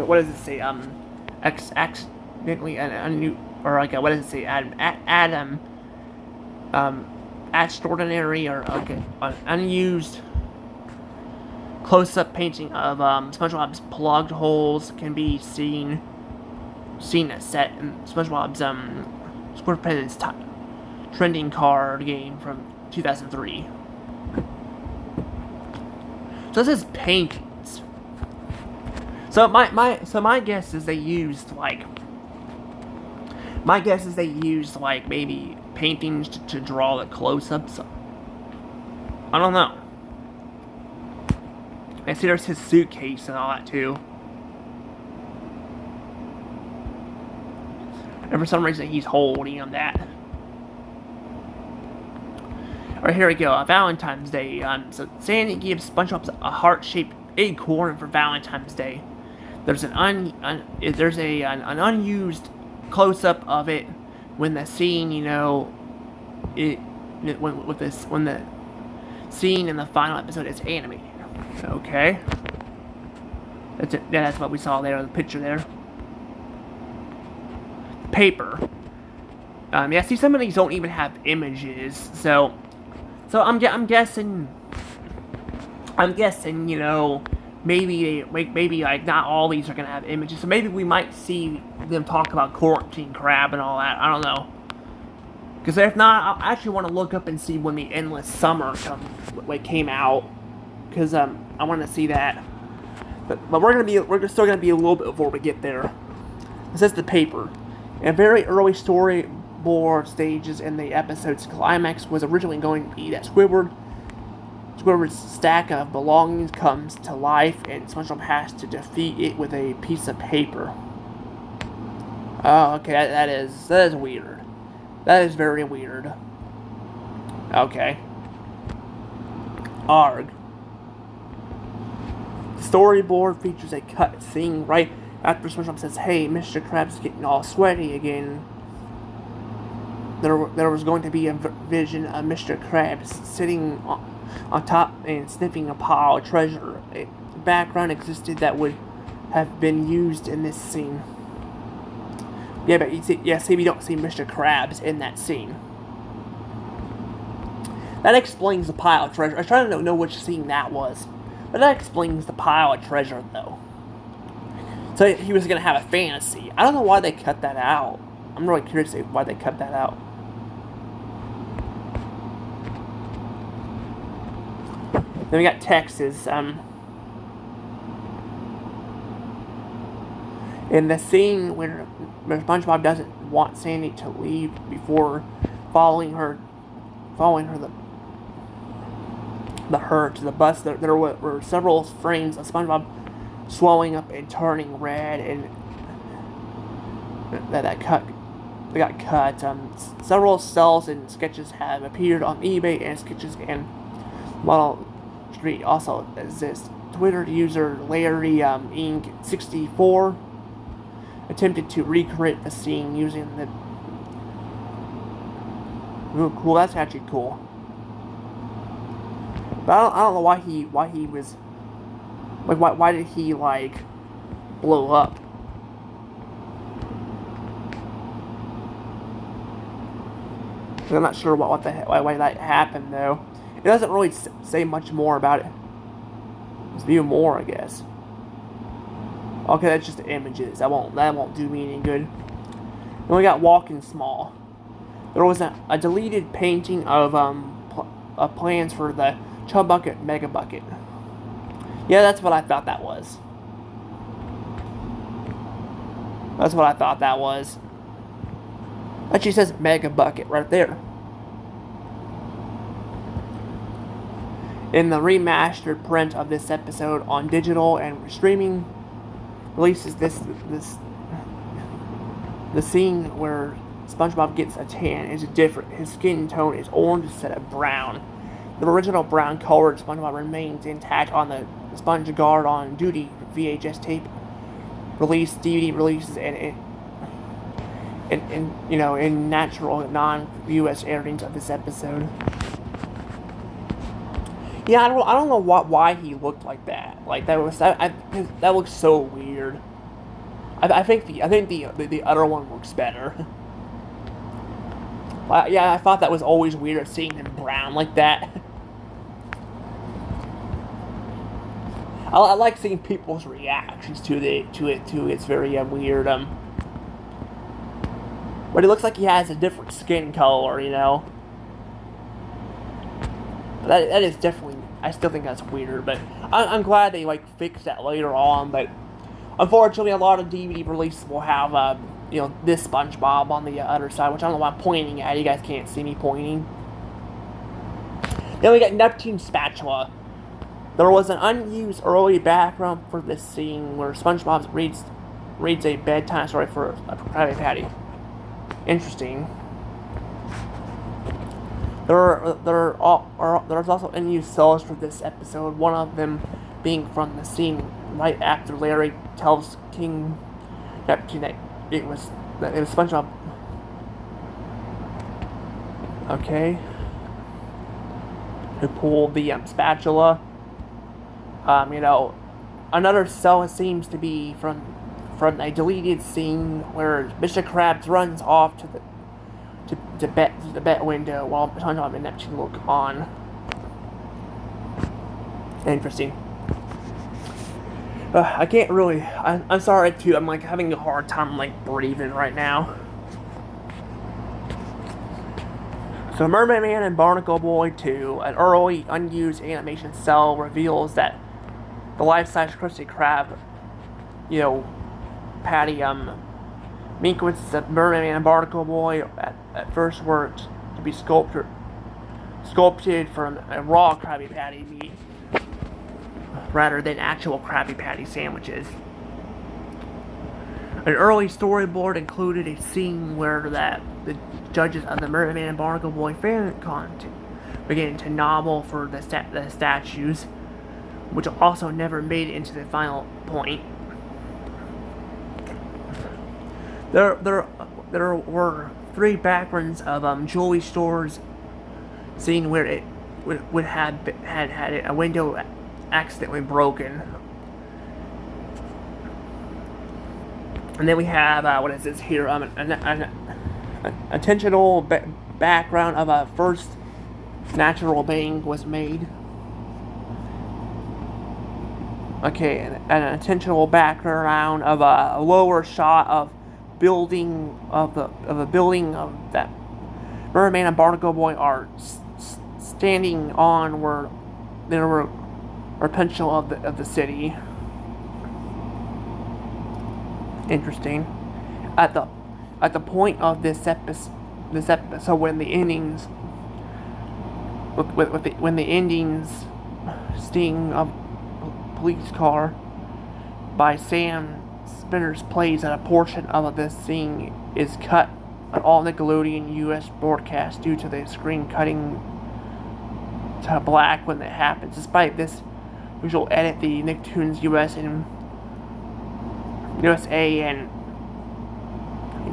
Speaker 1: What does it say? Accidentally what does it say? Adam extraordinary or an unused close-up painting of SpongeBob's plugged holes can be seen at set in SpongeBob's SquarePants trending card game from 2003. So this is paintings. So my guess is they used maybe paintings to draw the close-ups. I don't know. I see there's his suitcase and all that too. And for some reason he's holding him that. Alright, here we go. Valentine's Day. So Sandy gives SpongeBob a heart-shaped acorn for Valentine's Day. There's an unused close-up of it when the scene, you know, when the scene in the final episode is animated. Okay, that's it. Yeah, that's what we saw there. The picture there. Paper. Yeah. See, some of these don't even have images. So I'm guessing. You know, maybe like not all these are gonna have images. So maybe we might see them talk about Quarantine Crab and all that. I don't know. Because if not, I actually want to look up and see when the Endless Summer came out. because I want to see that. But we're still gonna be a little bit before we get there. This is the paper. In very early storyboard stages in the episode's climax was originally going to be that Squidward's stack of belongings comes to life, and SpongeBob has to defeat it with a piece of paper. Oh, okay, that is weird. That is very weird. Okay. Arg. The storyboard features a cut scene right after SpongeBob says, "Hey, Mr. Krabs getting all sweaty again." There was going to be a vision of Mr. Krabs sitting on top and sniffing a pile of treasure. A background existed that would have been used in this scene. Yeah, but see, we don't see Mr. Krabs in that scene. That explains the pile of treasure. I was trying to know which scene that was, but that explains the pile of treasure, though. So he was going to have a fantasy. I don't know why they cut that out. I'm really curious why they cut that out. Then we got Texas. In the scene where SpongeBob doesn't want Sandy to leave before following her to the bus, there were several frames of SpongeBob swelling up and turning red, and that got cut. Several cells and sketches have appeared on eBay, and sketches and Model Street also exists. Twitter user Larry Inc. 64 attempted to recreate the scene using the... Ooh, cool, that's actually cool. But I don't know why he was... Like, why did he, like, blow up? I'm not sure why that happened, though. It doesn't really say much more about it. Let's view more, I guess. Okay, that's just images. That won't do me any good. Then we got Walking Small. There was a deleted painting of plans for the Chub Bucket Mega Bucket. Yeah, that's what I thought that was. That's what I thought that was. Actually says Mega Bucket right there. In the remastered print of this episode on digital and streaming releases, the scene where SpongeBob gets a tan is different. His skin tone is orange instead of brown. The original brown colored SpongeBob remains intact on the Sponge Guard on Duty VHS tape release, DVD releases, and in natural non-US airings of this episode. Yeah, I don't know why he looked like that. Like that looks so weird. I think the other one looks better. Yeah, I thought that was always weird seeing him brown like that. I like seeing people's reactions to it too. It's very weird. But it looks like he has a different skin color, you know. But that is definitely. I still think that's weird, but I'm glad they like fixed that later on. But unfortunately, a lot of DVD releases will have this SpongeBob on the other side, which I don't know why I'm pointing at. You guys can't see me pointing. Then we got Neptune Spatula. There was an unused early background for this scene where SpongeBob reads a bedtime story for a Krabby Patty. Interesting. There's also unused cells for this episode. One of them being from the scene right after Larry tells King Neptune that it was SpongeBob. Okay. Who pulled the spatula? Another cell seems to be from a deleted scene where Mr. Krabs runs off to the bet window while SpongeBob and Neptune look on. Interesting. I can't really. I'm sorry too. I'm like having a hard time breathing right now. So Mermaid Man and Barnacle Boy 2, an early unused animation cell reveals that the life-size Krusty Krab, patty, sequences of Mermaid Man and Barnacle Boy at first were to be sculpted from a raw Krabby Patty meat rather than actual Krabby Patty sandwiches. An early storyboard included a scene where the judges of the Mermaid Man and Barnacle Boy fan contest began to nobble for the statues, which also never made it into the final point. There were 3 backgrounds of jewelry stores scene where it would had a window accidentally broken. And then we have, what is this here, an intentional background of a first natural being was made. Okay, an intentional background of a lower shot of building of a building of that Mermaid and Barnacle Boy are standing on where there were potential of the city. Interesting. At the point of this episode, when the endings, when the endings, sting of police car by Sam Spinner's plays that a portion of this scene is cut on all Nickelodeon US broadcasts due to the screen cutting to black when it happens. Despite this visual edit, the Nicktoons USA and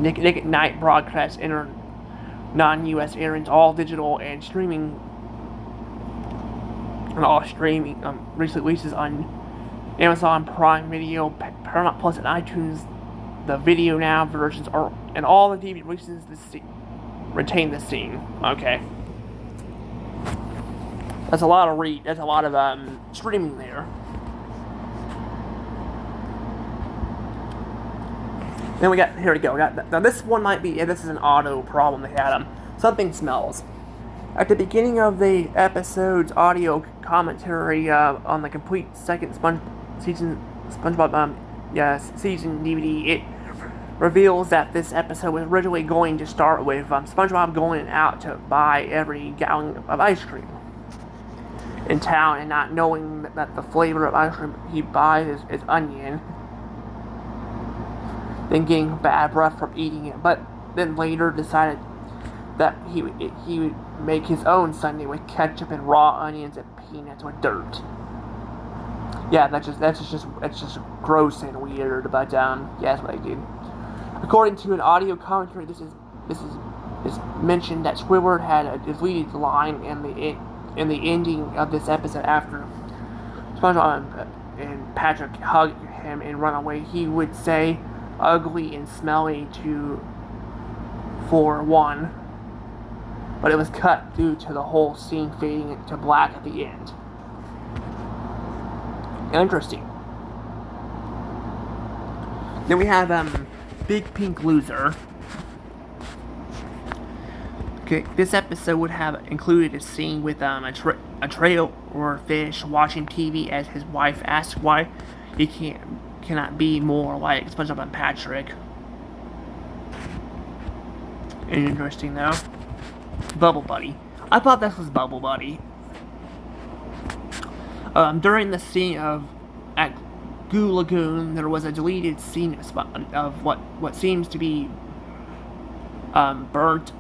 Speaker 1: Nick at Night broadcasts enter non-US airings, all digital and streaming, recent releases on Amazon Prime Video, Paramount Plus, and iTunes. The Video Now versions are, and all the DVD releases retain the scene. Okay, that's a lot of streaming there. Then we got, here we go. Now this one might be, this is an auto problem they had. Something smells. At the beginning of the episode's audio commentary on the complete second SpongeBob season DVD, it reveals that this episode was originally going to start with SpongeBob going out to buy every gallon of ice cream in town and not knowing that the flavor of ice cream he buys is onion, then getting bad breath from eating it, but then later decided that he would make his own sundae with ketchup and raw onions and peanuts with dirt. Yeah, that's just gross and weird, but yeah, that's what I did. According to an audio commentary, this is mentioned that Squidward had a deleted line in the ending of this episode after SpongeBob and Patrick hugged him and run away. He would say ugly and smelly for one, but it was cut due to the whole scene fading to black at the end. Interesting. Then we have Big Pink Loser. Okay, this episode would have included a scene with a trailer fish watching TV as his wife asks why he cannot be more like SpongeBob and Patrick. Interesting though. Bubble Buddy. I thought this was Bubble Buddy. During the scene at Goo Lagoon, there was a deleted scene of what seems to be burnt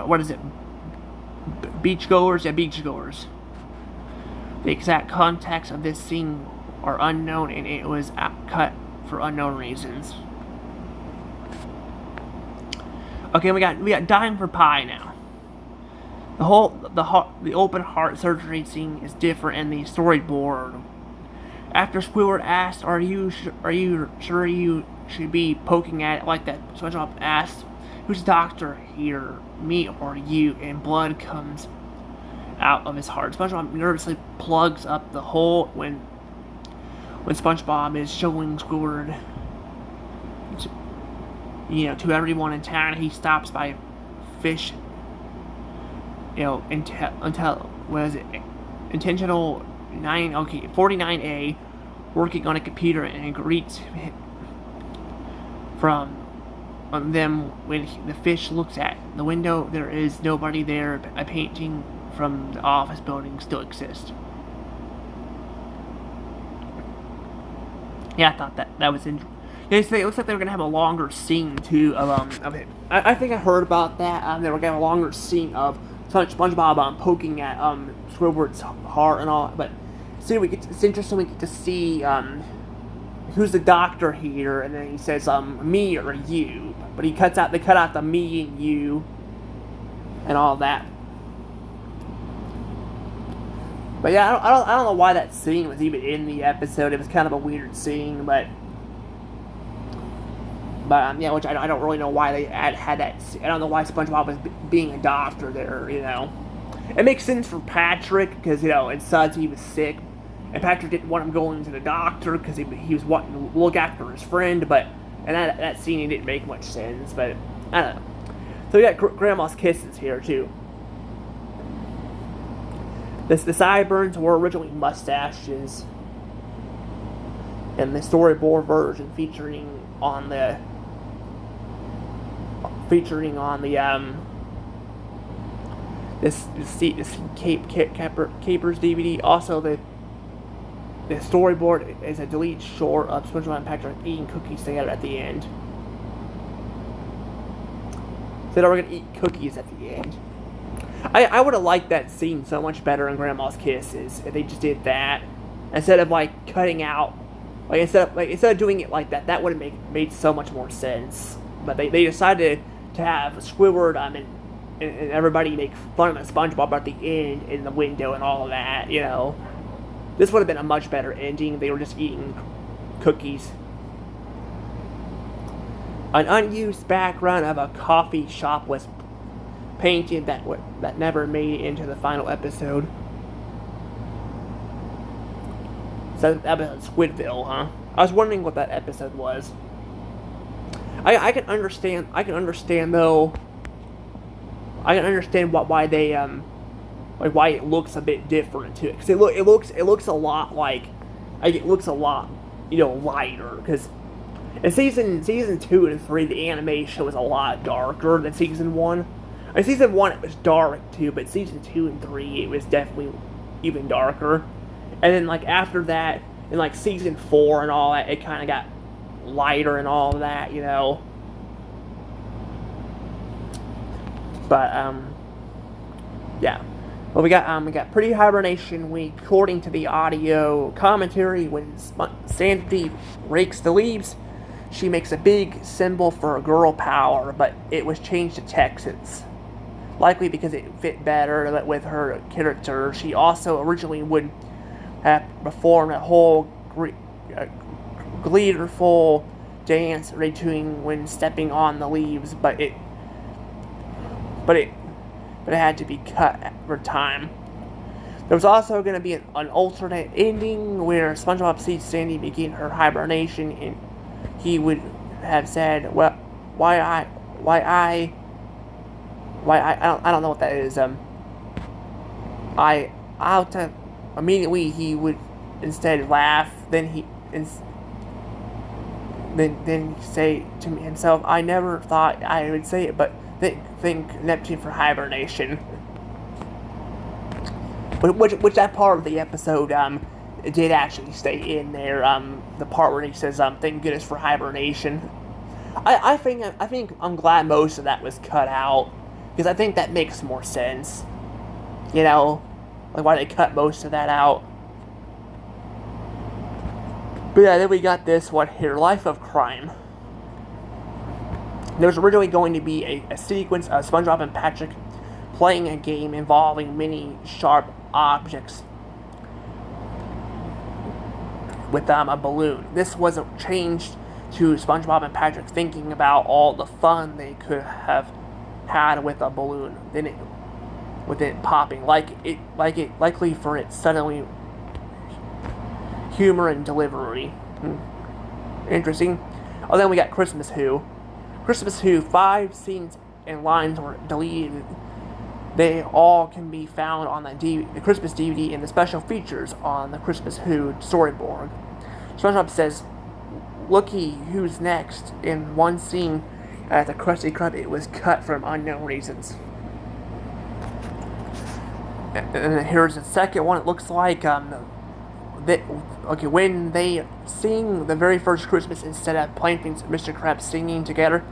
Speaker 1: what is it? Beachgoers? Yeah, beachgoers. The exact context of this scene are unknown, and it was cut for unknown reasons. Okay, we got Dying for Pie now. The open heart surgery scene is different in the storyboard. After Squidward asked, "Are you sure you should be poking at it like that?" SpongeBob asked, "Who's doctor here, me or you?" And blood comes out of his heart. SpongeBob nervously plugs up the hole when SpongeBob is showing Squidward to everyone in town. He stops by Fish, until was it intentional 49A, working on a computer, and greets from them. When the Fish looks at the window, there is nobody there. A painting from the office building still exists. Yeah, I thought that was interesting. It looks like they were gonna have a longer scene too of it. I think I heard about that. They were gonna have a longer scene of SpongeBob poking at Squidward's heart and all. But see, it's interesting. We get to see who's the doctor here, and then he says me or you. But they cut out the me and you and all that. But yeah, I don't know why that scene was even in the episode. It was kind of a weird scene, but yeah, which I don't really know why they had that. I don't know why SpongeBob was being a doctor there. It makes sense for Patrick because and Suds, he was sick, and Patrick didn't want him going to the doctor because he was wanting to look after his friend. But that scene didn't make much sense. But I don't know. So we got Grandma's kisses here too. The sideburns were originally mustaches, and the storyboard version featuring on the this Capers DVD. Also, the storyboard is a deleted short of SpongeBob and Patrick eating cookies together at the end. So they were gonna eat cookies at the end. I would have liked that scene so much better in Grandma's Kisses if they just did that instead of cutting out, instead of doing it like that. That would have made so much more sense. But they decided to have Squidward and everybody make fun of SpongeBob at the end in the window and all of that. This would have been a much better ending. They were just eating cookies. An unused background of a coffee shop was painted that never made it into the final episode. So that was Squidville, huh? I was wondering what that episode was. I can understand though. I can understand why they why it looks a bit different to it, because it looks a lot lighter, because in season 2 and 3 the animation was a lot darker than season 1. In season 1 it was dark too, but season 2 and 3 it was definitely even darker. And then after that, in season 4 and all that, it kind of got lighter and all of that, But yeah. Well, we got pre-hibernation week. According to the audio commentary, when Sandy rakes the leaves, she makes a big symbol for girl power, but it was changed to Texas. Likely because it fit better with her character. She also originally would have performed a whole gleeful dance routine when stepping on the leaves, but it had to be cut for time. There was also going to be an alternate ending where SpongeBob sees Sandy begin her hibernation, and he would have said, "Well, I don't know what that is. Immediately he would instead laugh. Then then say to himself, I never thought I would say it, but think Neptune for hibernation." Which that part of the episode it did actually stay in there. The part where he says thank goodness for hibernation. I think I'm glad most of that was cut out, because I think that makes more sense. Why they cut most of that out. But yeah, then we got this one here, Life of Crime. There was originally going to be a sequence of SpongeBob and Patrick playing a game involving many sharp objects with a balloon. This was changed to SpongeBob and Patrick thinking about all the fun they could have had with a balloon. Then with it popping, likely for its suddenly humor and delivery. Interesting. Oh, then we got Christmas Who. Christmas Who, 5 scenes and lines were deleted. They all can be found on the Christmas DVD and the special features on the Christmas Who storyboard. SpongeBob says, "Looky who's next." In one scene at the Krusty Krab, it was cut from unknown reasons. And here's the second one. It looks like when they sing the very first Christmas, instead of Plankton and Mr. Krabs singing together,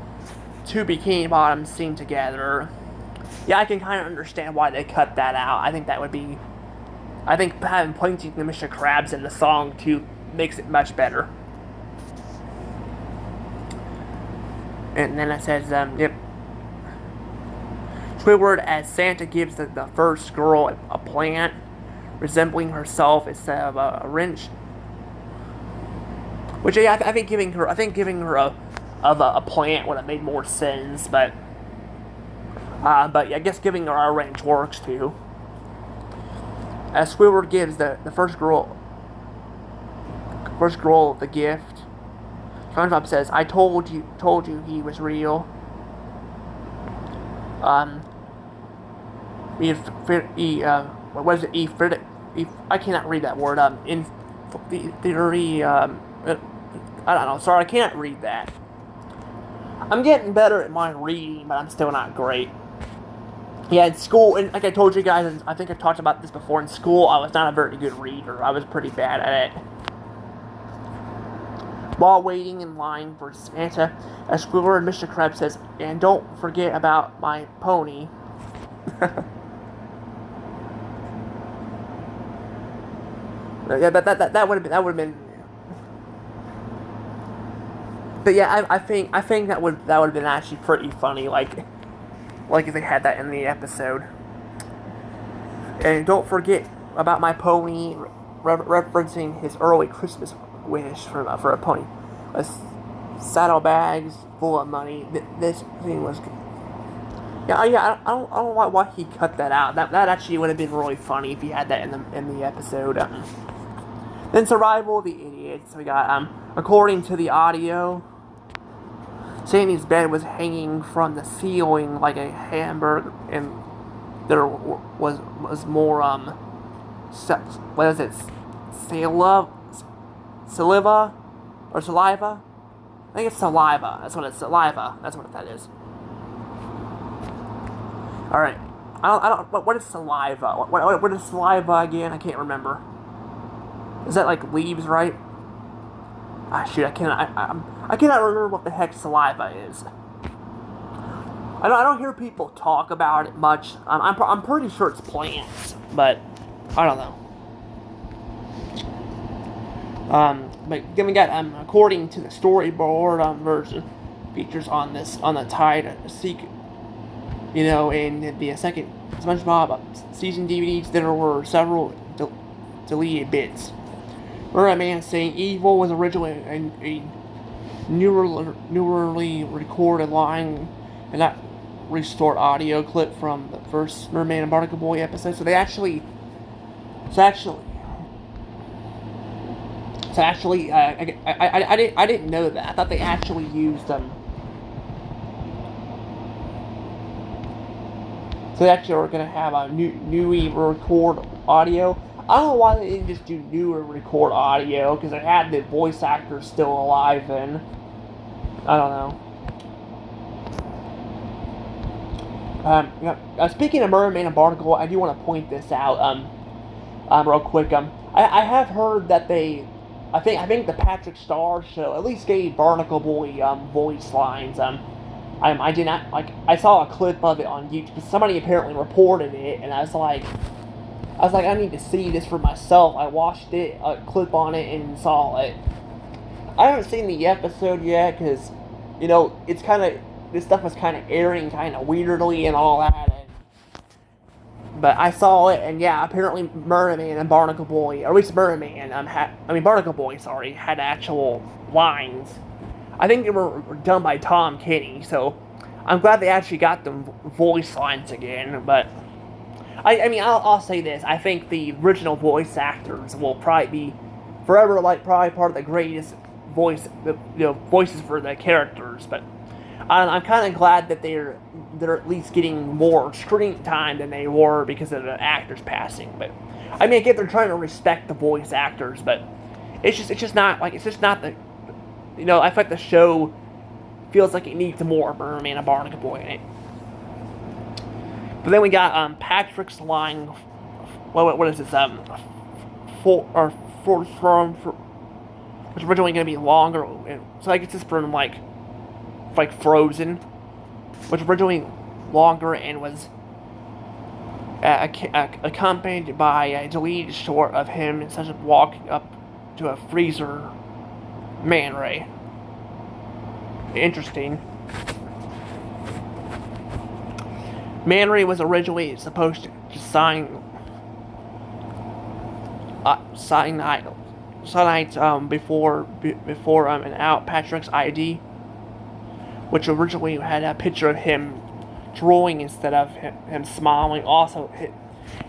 Speaker 1: 2 Bikini Bottoms sing together. Yeah, I can kind of understand why they cut that out. I think having Plankton and Mr. Krabs in the song too makes it much better. And then it says, yep. Squidward as Santa gives the first girl a plant resembling herself instead of a wrench. Which, yeah, I think giving her a plant would have made more sense, but yeah, I guess giving her a wrench works too. As Squidward gives the first girl the gift, SpongeBob says, "I told you he was real." What is it? I cannot read that word. In theory, I don't know. Sorry, I can't read that. I'm getting better at my reading, but I'm still not great. Yeah, in school, and like I told you guys, and I think I talked about this before, in school, I was not a very good reader. I was pretty bad at it. While waiting in line for Santa, as Squidward and Mr. Krabs says, "And don't forget about my pony." Yeah, that would have been. But yeah, I think that would have been actually pretty funny, like if they had that in the episode. And don't forget about my pony, referencing his early Christmas wish for a pony. Saddlebags full of money. This thing was. Yeah. I don't know why he cut that out. That actually would have been really funny if he had that in the episode. Then Survival of the Idiots. We got according to the audio, Sandy's bed was hanging from the ceiling like a hamburger, and there was more what is it? Saliva or saliva? I think it's saliva. That's what it's. Saliva. That's what that is. All right. I don't. What is saliva? What is saliva again? I can't remember. Is that like leaves, right? Shoot, I cannot remember what the heck saliva is. I don't hear people talk about it much. I'm pretty sure it's plants, but I don't know. But then we got according to the storyboard version features on the Tide Seek, in the second SpongeBob season DVDs, there were several deleted bits. Merman saying evil was originally a newerly recorded line, and that restored audio clip from the first Merman and Barnacle Boy episode. So actually, I didn't know that. I thought they actually used them. So they actually are gonna have a newly record audio. I don't know why they didn't just do newer record audio, because they had the voice actors still alive then. I don't know. Speaking of Merman and Barnacle, I do want to point this out real quick. I have heard that I think the Patrick Star show at least gave Barnacle Boy voice lines. I did not, I saw a clip of it on YouTube. Somebody apparently reported it, and I was like, I need to see this for myself. I watched it, a clip on it, and saw it. I haven't seen the episode yet, because, it's kind of, this stuff was kind of airing kind of weirdly and all that. But I saw it, and yeah, apparently Merman and Barnacle Boy, or at least Barnacle Boy, had actual lines. I think they were done by Tom Kenny, so I'm glad they actually got them voice lines again, but I'll say this. I think the original voice actors will probably be forever, probably part of the greatest voices for the characters, but I'm kind of glad that they're at least getting more screen time than they were because of the actors passing. But I mean, I get they're trying to respect the voice actors, but it's just not like it's just not the I feel like the show feels like it needs more Merman and Barnacle Boy in it. But then we got Patrick's line. What is this? Which originally going to be longer. So I guess it's from like Frozen, which originally longer and was accompanied by a deleted shot of him instead of walking up to a freezer man ray. Interesting. Man Ray was originally supposed to sign before and out Patrick's ID, which originally had a picture of him drawing instead of him smiling. Also,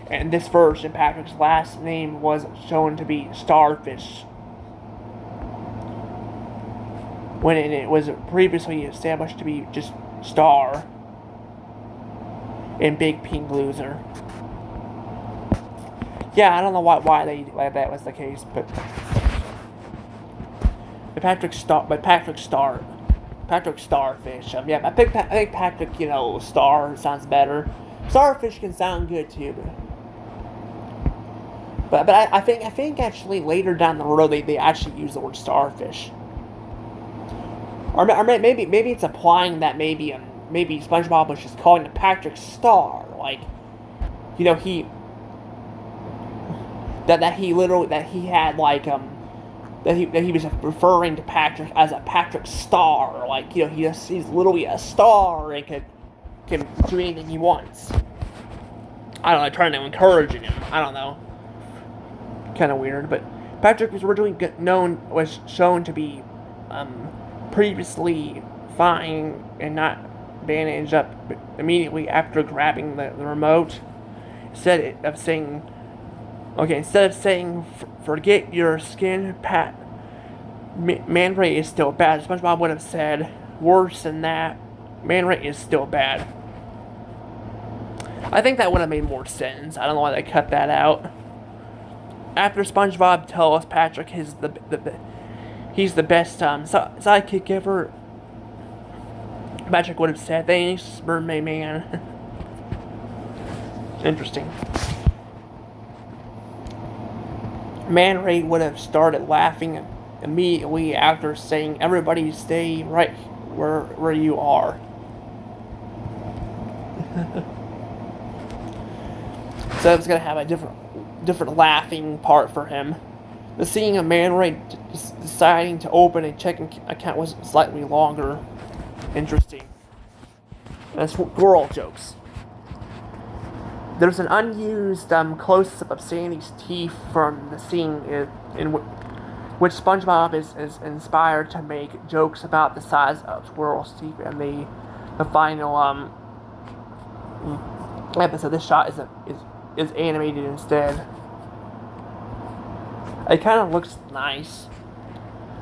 Speaker 1: in this version, Patrick's last name was shown to be Starfish, when it was previously established to be just Star in Big Pink Loser. Yeah, I don't know why that was the case, but Patrick Starfish. Yeah, I think Patrick, Star sounds better. Starfish can sound good too, but I think actually later down the road they actually use the word Starfish, or maybe it's implying that maybe SpongeBob was just calling him Patrick Star, like he was referring to Patrick as a Patrick Star, like he's literally a star and can do anything he wants. I don't know, trying to encourage him. I don't know, kind of weird. But Patrick was originally shown to be previously fine and not bandaged up immediately after grabbing the remote. Instead of saying forget your skin, Man Ray is still bad. SpongeBob would have said worse than that. Man Ray is still bad. I think that would have made more sense. I don't know why they cut that out. After SpongeBob tells Patrick he's the best sidekick ever, Patrick would have said, "Thanks, Mermaid Man." Interesting. Man Ray would have started laughing immediately after saying, "Everybody stay right where you are." So it's gonna have a different laughing part for him. The scene of Man Ray deciding to open a checking account was slightly longer. Interesting. That's girl jokes. There's an unused close-up of Sandy's teeth from the scene in which SpongeBob is inspired to make jokes about the size of squirrel's teeth in the final episode. This shot is animated instead. It kind of looks nice.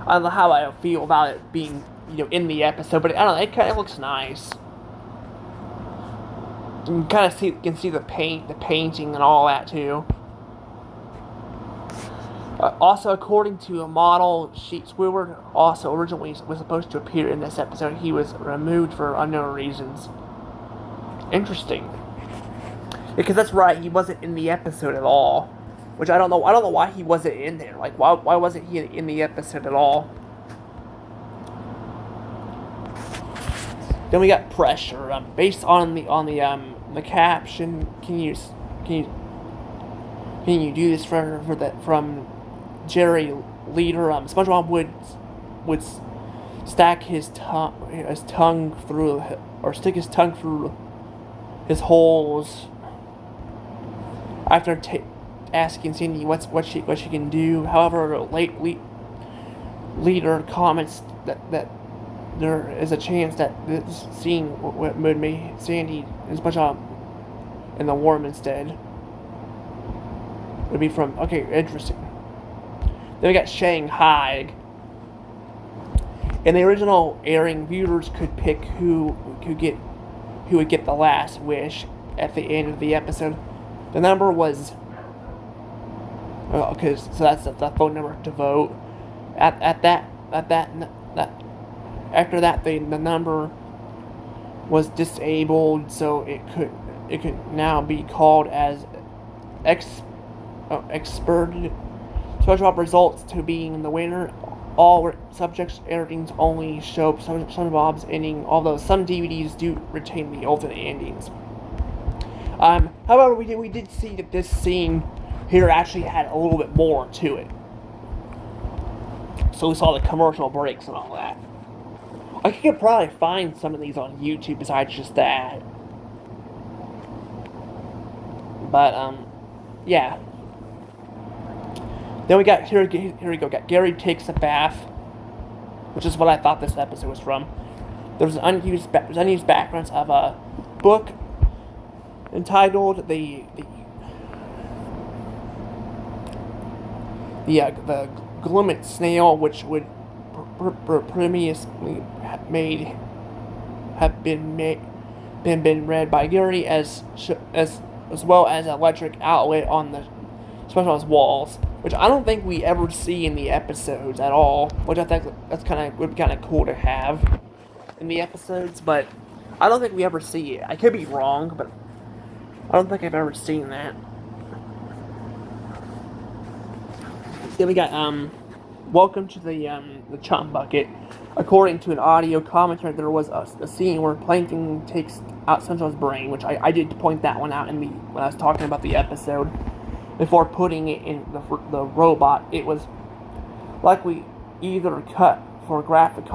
Speaker 1: I don't know how I feel about it being in the episode, but I don't know. It kind of looks nice. You can see the painting and all that too. Also, according to a model, Squidward also originally was supposed to appear in this episode. He was removed for unknown reasons. Interesting. Because that's right, he wasn't in the episode at all. Which I don't know why he wasn't in there. Like, why wasn't he in the episode at all? Then we got pressure. Based on the caption, can you do this from Jerry Leader? SpongeBob would stick his tongue through his holes after asking Sandy what she can do. However, Leader comments that there is a chance that this scene would make Sandy and SpongeBob in the worm instead. Would be from interesting. Then we got Shanghai. In the original airing, viewers could pick who would get the last wish at the end of the episode. The number was okay, so that's the phone number to vote. After that, the number was disabled, so it could now be called as expert. SpongeBob results to being the winner. All subjects' endings only show SpongeBob's ending, although some DVDs do retain the alternate endings. However, we did see that this scene here actually had a little bit more to it. So we saw the commercial breaks and all that. I could probably find some of these on YouTube besides just that. But, yeah. Then we got, here we go, got Gary Takes a Bath, which is what I thought this episode was from. There's unused backgrounds of a book entitled the Glummet Snail, which would previously have been read by Gary, as well as an electric outlet on the SpongeBob's walls, which I don't think we ever see in the episodes at all. Which I think would be kind of cool to have in the episodes, but I don't think we ever see it. I could be wrong, but I don't think I've ever seen that. Then we got welcome to the Chum Bucket. According to an audio commentary, there was a scene where Plankton takes out SpongeBob's brain, which I did point that one out when I was talking about the episode. Before putting it in the robot, it was likely either cut for graphic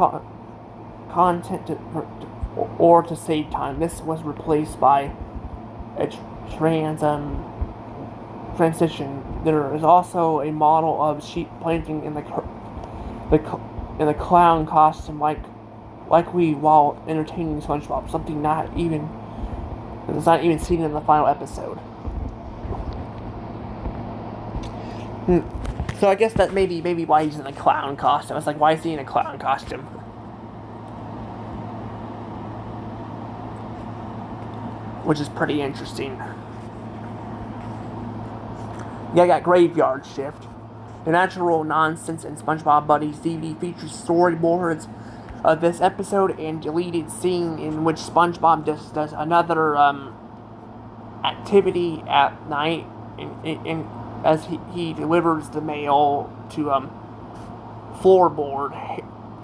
Speaker 1: content or to save time. This was replaced by a transition. There is also a model of sheep Plankton in the clown costume, likely while entertaining SpongeBob. Something not even seen in the final episode. So I guess that maybe why he's in a clown costume. It's like, why is he in a clown costume? Which is pretty interesting. Yeah, I got Graveyard Shift. The Natural Nonsense and SpongeBob Buddies DVD features storyboards of this episode and deleted scene in which SpongeBob does another activity at night as he delivers the mail to Floorboard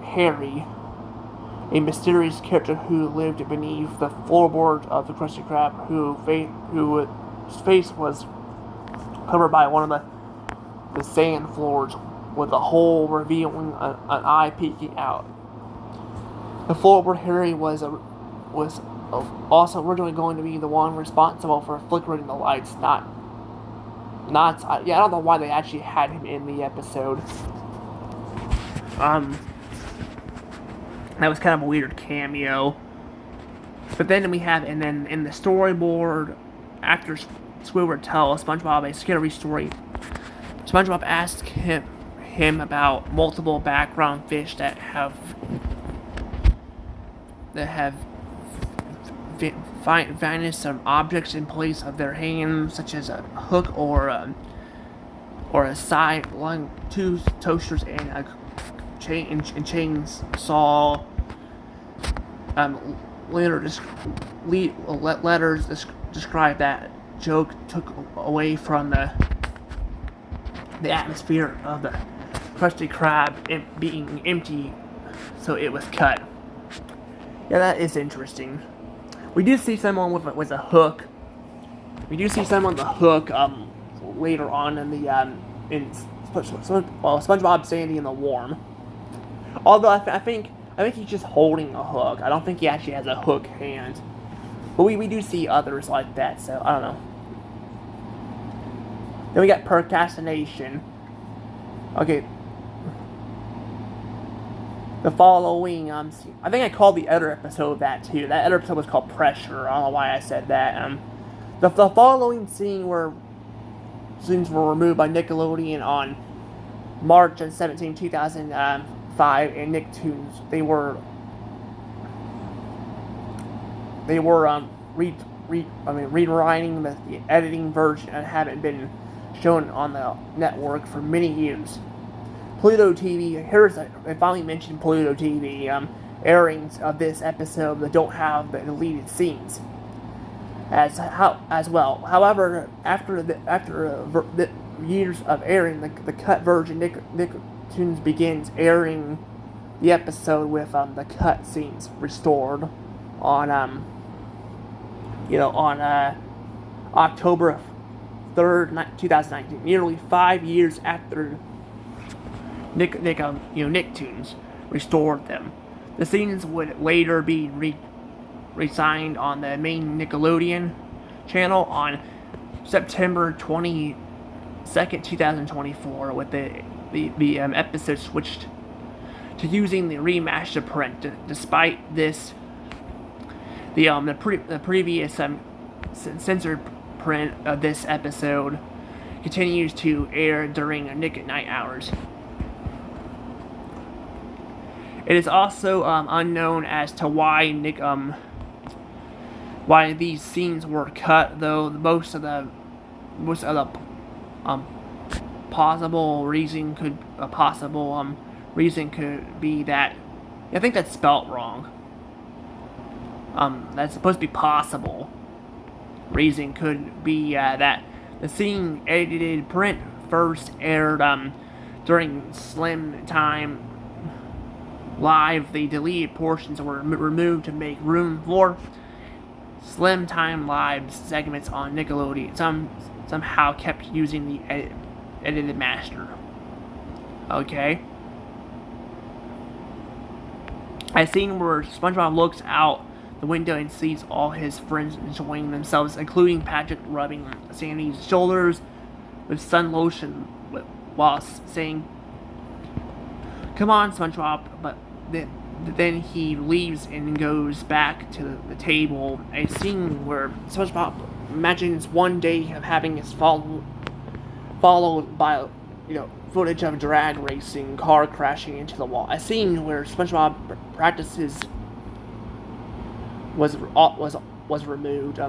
Speaker 1: Harry, a mysterious character who lived beneath the floorboard of the Krusty Krab, whose face was covered by one of the sand floors, with a hole revealing an eye peeking out. The Floorboard Harry was also originally going to be the one responsible for flickering the lights, I don't know why they actually had him in the episode. That was kind of a weird cameo. But then we have, and then in the storyboard, after Squidward tells SpongeBob a scary story, SpongeBob asks him about multiple background fish that have vanished some objects in place of their hands, such as a hook or a sideline, two toasters and a chainsaw. Letters describe that joke took away from the atmosphere of the Krusty Krab being empty, so it was cut. Yeah, that is interesting. We do see someone with a hook. We do see someone with a hook later on in the SpongeBob standing in the warm. Although I think he's just holding a hook. I don't think he actually has a hook hand. But we do see others like that, so I don't know. Then we got procrastination. Okay. The following, I think I called the other episode that too. That other episode was called Pressure. I don't know why I said that. The following scenes were removed by Nickelodeon on March 17, 2005. 5 and Nicktoons, they were rewriting the editing version and haven't been shown on the network for many years. Pluto TV, I finally mentioned Pluto TV, airings of this episode that don't have the deleted scenes as well. However, after the years of airing, the cut version, Nicktoons begins airing the episode with the cut scenes restored on October 3rd, 2019, nearly 5 years after Nicktoons restored them. The scenes would later be re-signed on the main Nickelodeon channel on September 22nd, 2024, with the episode switched to using the remastered print. Despite this, the previous censored print of this episode continues to air during Nick at Night hours. It is also unknown as to why why these scenes were cut, though most of the possible reason could be that I think that's spelt wrong. That's supposed to be possible. Reason could be that the scene edited print first aired during Slim Time Live. The deleted portions were removed to make room for Slim Time Live segments on Nickelodeon. Somehow kept using the edited master. Okay. A scene where SpongeBob looks out the window and sees all his friends enjoying themselves, including Patrick rubbing Sandy's shoulders with sun lotion while saying, "Come on, SpongeBob," but then he leaves and goes back to the table. A scene where SpongeBob imagines one day of having his followed by footage of drag racing, car crashing into the wall. A scene where SpongeBob practices was removed.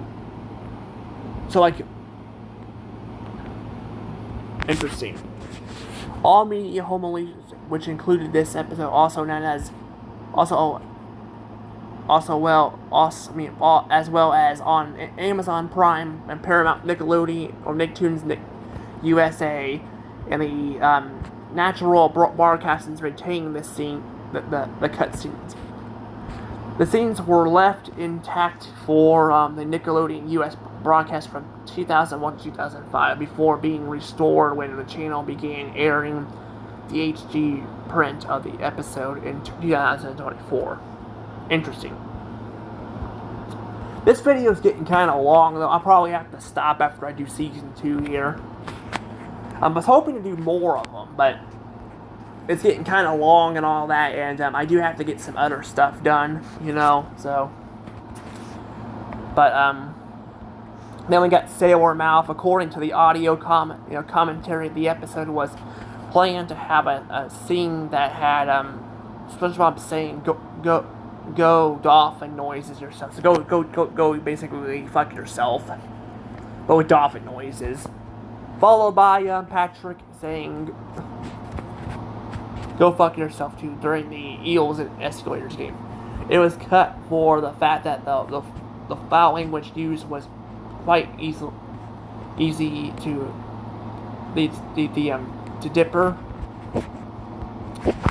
Speaker 1: Interesting. All media homilies, which included this episode, also known as as well as on Amazon Prime and Paramount, Nickelodeon, or Nicktoons USA, and the natural broadcasters retaining this scene, the cut scenes. The scenes were left intact for the Nickelodeon US broadcast from 2001 to 2005 before being restored when the channel began airing the HD print of the episode in 2024. Interesting. This video is getting kind of long, though. I'll probably have to stop after I do season 2 here. I was hoping to do more of them, but it's getting kind of long and all that, and I do have to get some other stuff done, so. But, then we got Sailor Mouth. According to the audio commentary, the episode was planned to have a scene that had SpongeBob saying go dolphin noises or something. So go basically fuck yourself, but with dolphin noises, followed by Patrick saying go fuck yourself too during the Eels and Escalators game. It was cut for the fact that the foul language used was quite easy to to Dipper.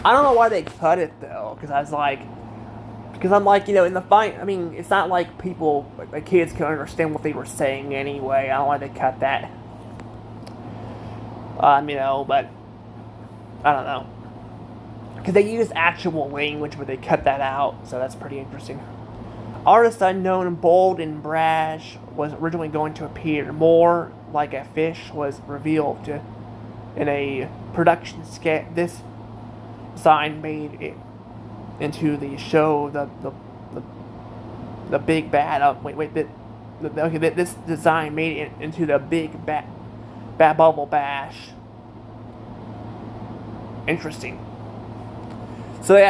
Speaker 1: I don't know why they cut it though, because I'm like, in the fight, I mean, it's not like the kids can understand what they were saying anyway. I don't know why they cut that. But I don't know. Because they use actual language, but they cut that out, so that's pretty interesting. Artist unknown, bold and brash, was originally going to appear more like a fish, was revealed in a production sketch. This design made it into the show the Big Bad. This design made it into the Big Bad Bubble Bash. Interesting. So they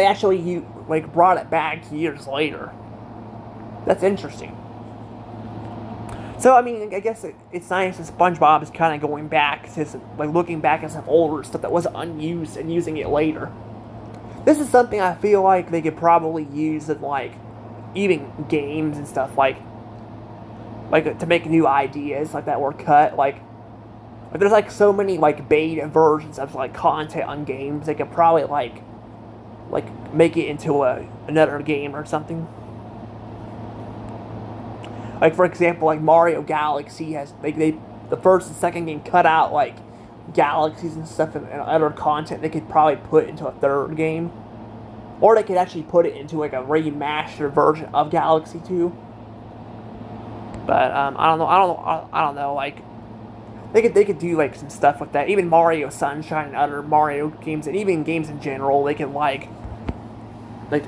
Speaker 1: actually like brought it back years later. That's interesting. So I mean, I guess it's nice that SpongeBob is kind of going back to like looking back at some older stuff that was unused and using it later. This is something I feel like they could probably use in like even games and stuff like to make new ideas like that were cut like there's like so many like beta versions of like content on games they could probably like make it into another game or something. Like for example, like Mario Galaxy has the first and second game cut out like galaxies and stuff and other content they could probably put into a third game, or they could actually put it into like a remastered version of Galaxy 2. But I don't know. Like they could do like some stuff with that. Even Mario Sunshine and other Mario games, and even games in general, they can like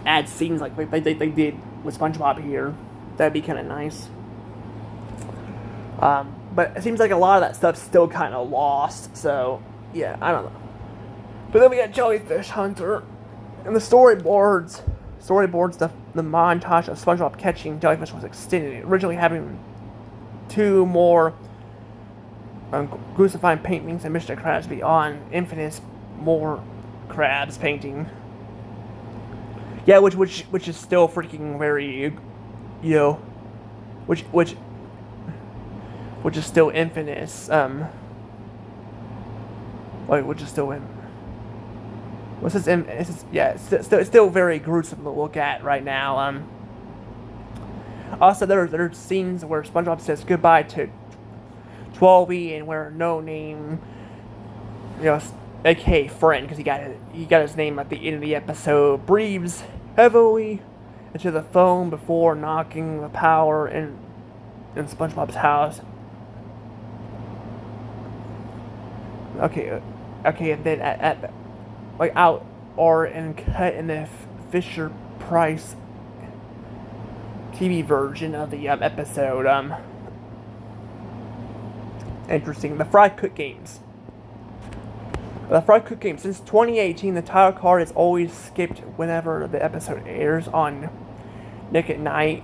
Speaker 1: add scenes like they did with SpongeBob here. That'd be kind of nice. But it seems like a lot of that stuff's still kind of lost. So yeah, I don't know. But then we got Jellyfish Hunter and the storyboards. The montage of SpongeBob catching jellyfish was extended, originally having 2 more crucifying paintings and Mr. Krabs Beyond Infinite more crabs painting. Yeah, which is still freaking very, which is still infamous. Which is still in. What's this? It's still very gruesome to look at right now. Also, there are scenes where SpongeBob says goodbye to 12E and where No Name, aka Friend, because he got his name at the end of the episode, breathes heavily into the phone before knocking the power in SpongeBob's house. Okay, and then at out or and cut in the Fisher Price TV version of the episode. Interesting. The Fry Cook Games. Since 2018, the title card is always skipped whenever the episode airs on Nick at Night.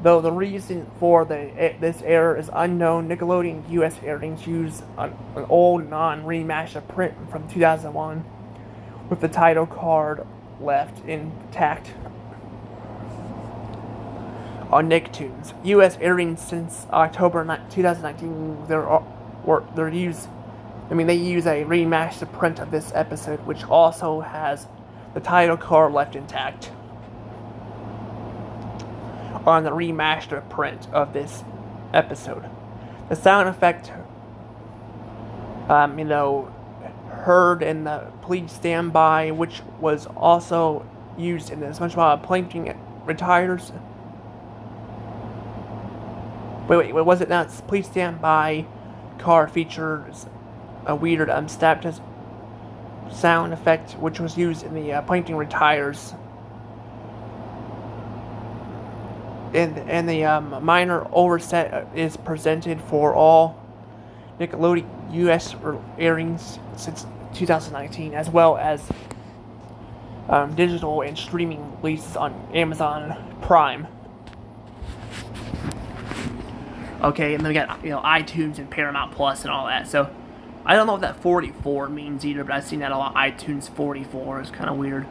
Speaker 1: Though the reason for this error is unknown, Nickelodeon US airings use an old non-remastered print from 2001 with the title card left intact on Nicktoons. US airings since October 2019, they use a remastered print of this episode, which also has the title card left intact on the remastered print of this episode. The sound effect, heard in the Please Stand By, which was also used in the SpongeBob Plankton Retires. Wait, was it not? Please Stand By card features a weird stabbed sound effect, which was used in the Plankton Retires. And the minor oversight is presented for all Nickelodeon US airings since 2019, as well as digital and streaming releases on Amazon Prime. Okay, and then we got iTunes and Paramount Plus and all that. So I don't know what that 44 means either, but I've seen that a lot. iTunes 44 is kind of weird.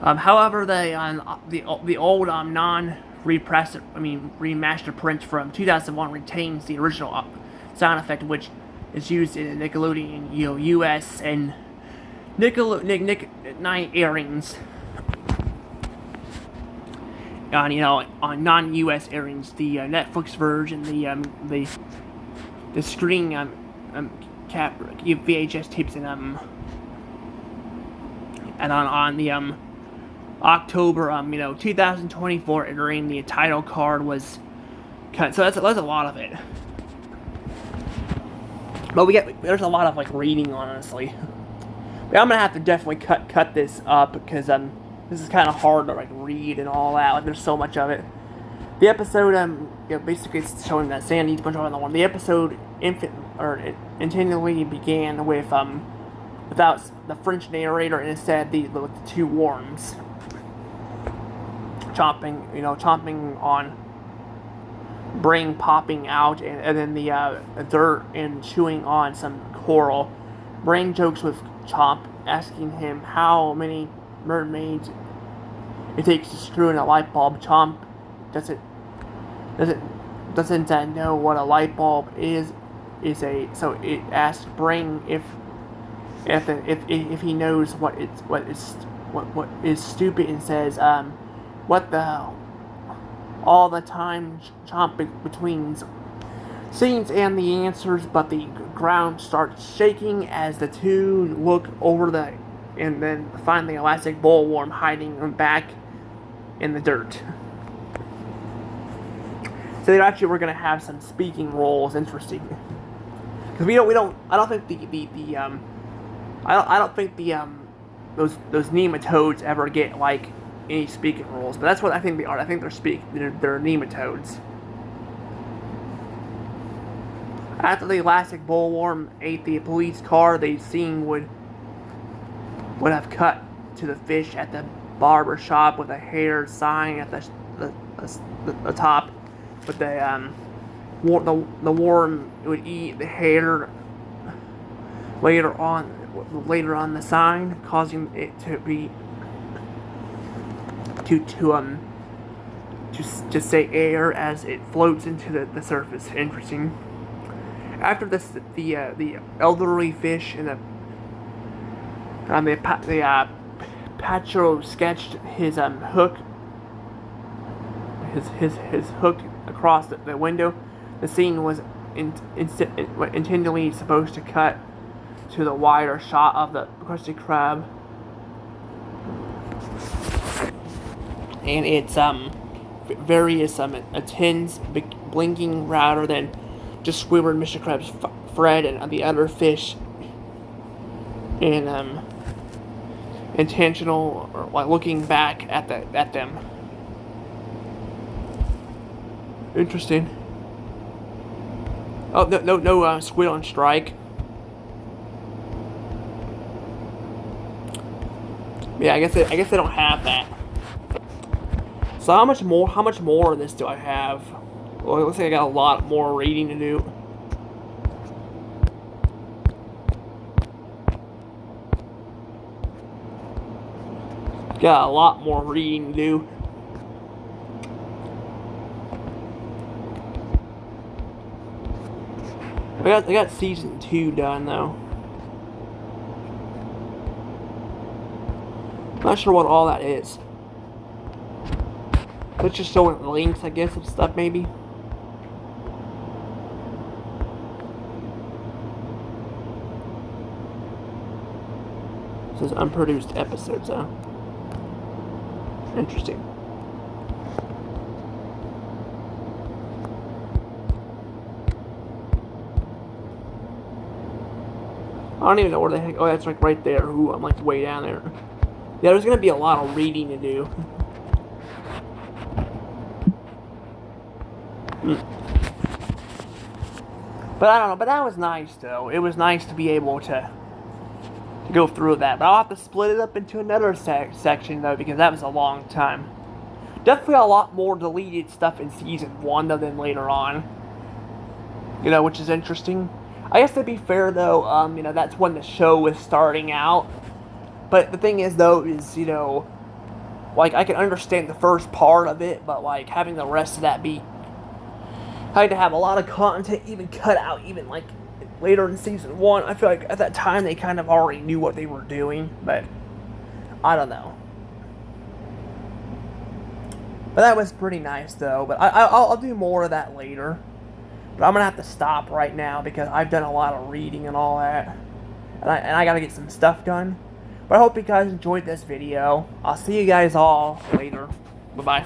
Speaker 1: However, the old remastered print from 2001 retains the original sound effect, which is used in the Nickelodeon US and Nick Night airings. On non-US airings, the Netflix version, the screen cap VHS tapes, and on the October 2024 airing, the title card was cut. So that's a lot of it. But there's a lot of reading, honestly. But I'm gonna have to definitely cut this up because this is kind of hard to read and all that. There's so much of it. The episode basically it's showing that Sandy's bunch of the one. The episode intentionally began with without the French narrator, and instead the two worms chomping on brain popping out, and then the dirt and chewing on some coral. Brain jokes with Chomp, asking him how many mermaids it takes to screw in a light bulb. Chomp doesn't know what a light bulb is. So it asks Brain if he knows what is stupid, and says what the hell. All the time Chomp between scenes and the answers, but the ground starts shaking as the two look over and then find the elastic bullworm hiding back in the dirt. So they actually were going to have some speaking roles. Interesting, because I don't think those nematodes ever get like any speaking roles, but that's what I think they are. I think they're nematodes. After the elastic bullworm ate the police car, the scene would have cut to the fish at the barber shop with a hair sign at the top, but the worm would eat the hair later on the sign, causing it to be to say air as it floats into the surface. Interesting. After this, the elderly fish and the Patro sketched his hook across the window. The scene was intentionally supposed to cut to the wider shot of the Krusty Krab and its various attends blinking rather than just squibbered Mr. Krabs, Fred, and the other fish in intentional, or like looking back at them. Interesting. Oh, no squid on strike. Yeah, I guess they don't have that. So how much more of this do I have? Well, it looks like I got a lot more reading to do. Got a lot more reading to do. I got season 2 done though. Not sure what all that is. It's just showing links, I guess, of stuff maybe. It says unproduced episodes, huh? Interesting. I don't even know where the heck. Oh, that's like right there. Ooh, I'm like way down there. Yeah, there's gonna be a lot of reading to do. But I don't know. But that was nice, though. It was nice to be able to go through that. But I'll have to split it up into another section, though, because that was a long time. Definitely a lot more deleted stuff in season 1, though, than later on. You know, which is interesting. I guess to be fair, though, you know, that's when the show was starting out. But the thing is, though, is, you know, like, I can understand the first part of it, but, like, having the rest of that be... I had to have a lot of content even cut out, even, like, later in season 1. I feel like at that time they kind of already knew what they were doing, but I don't know. But that was pretty nice, though. But I'll do more of that later. But I'm going to have to stop right now because I've done a lot of reading and all that. And I got to get some stuff done. But I hope you guys enjoyed this video. I'll see you guys all later. Bye-bye.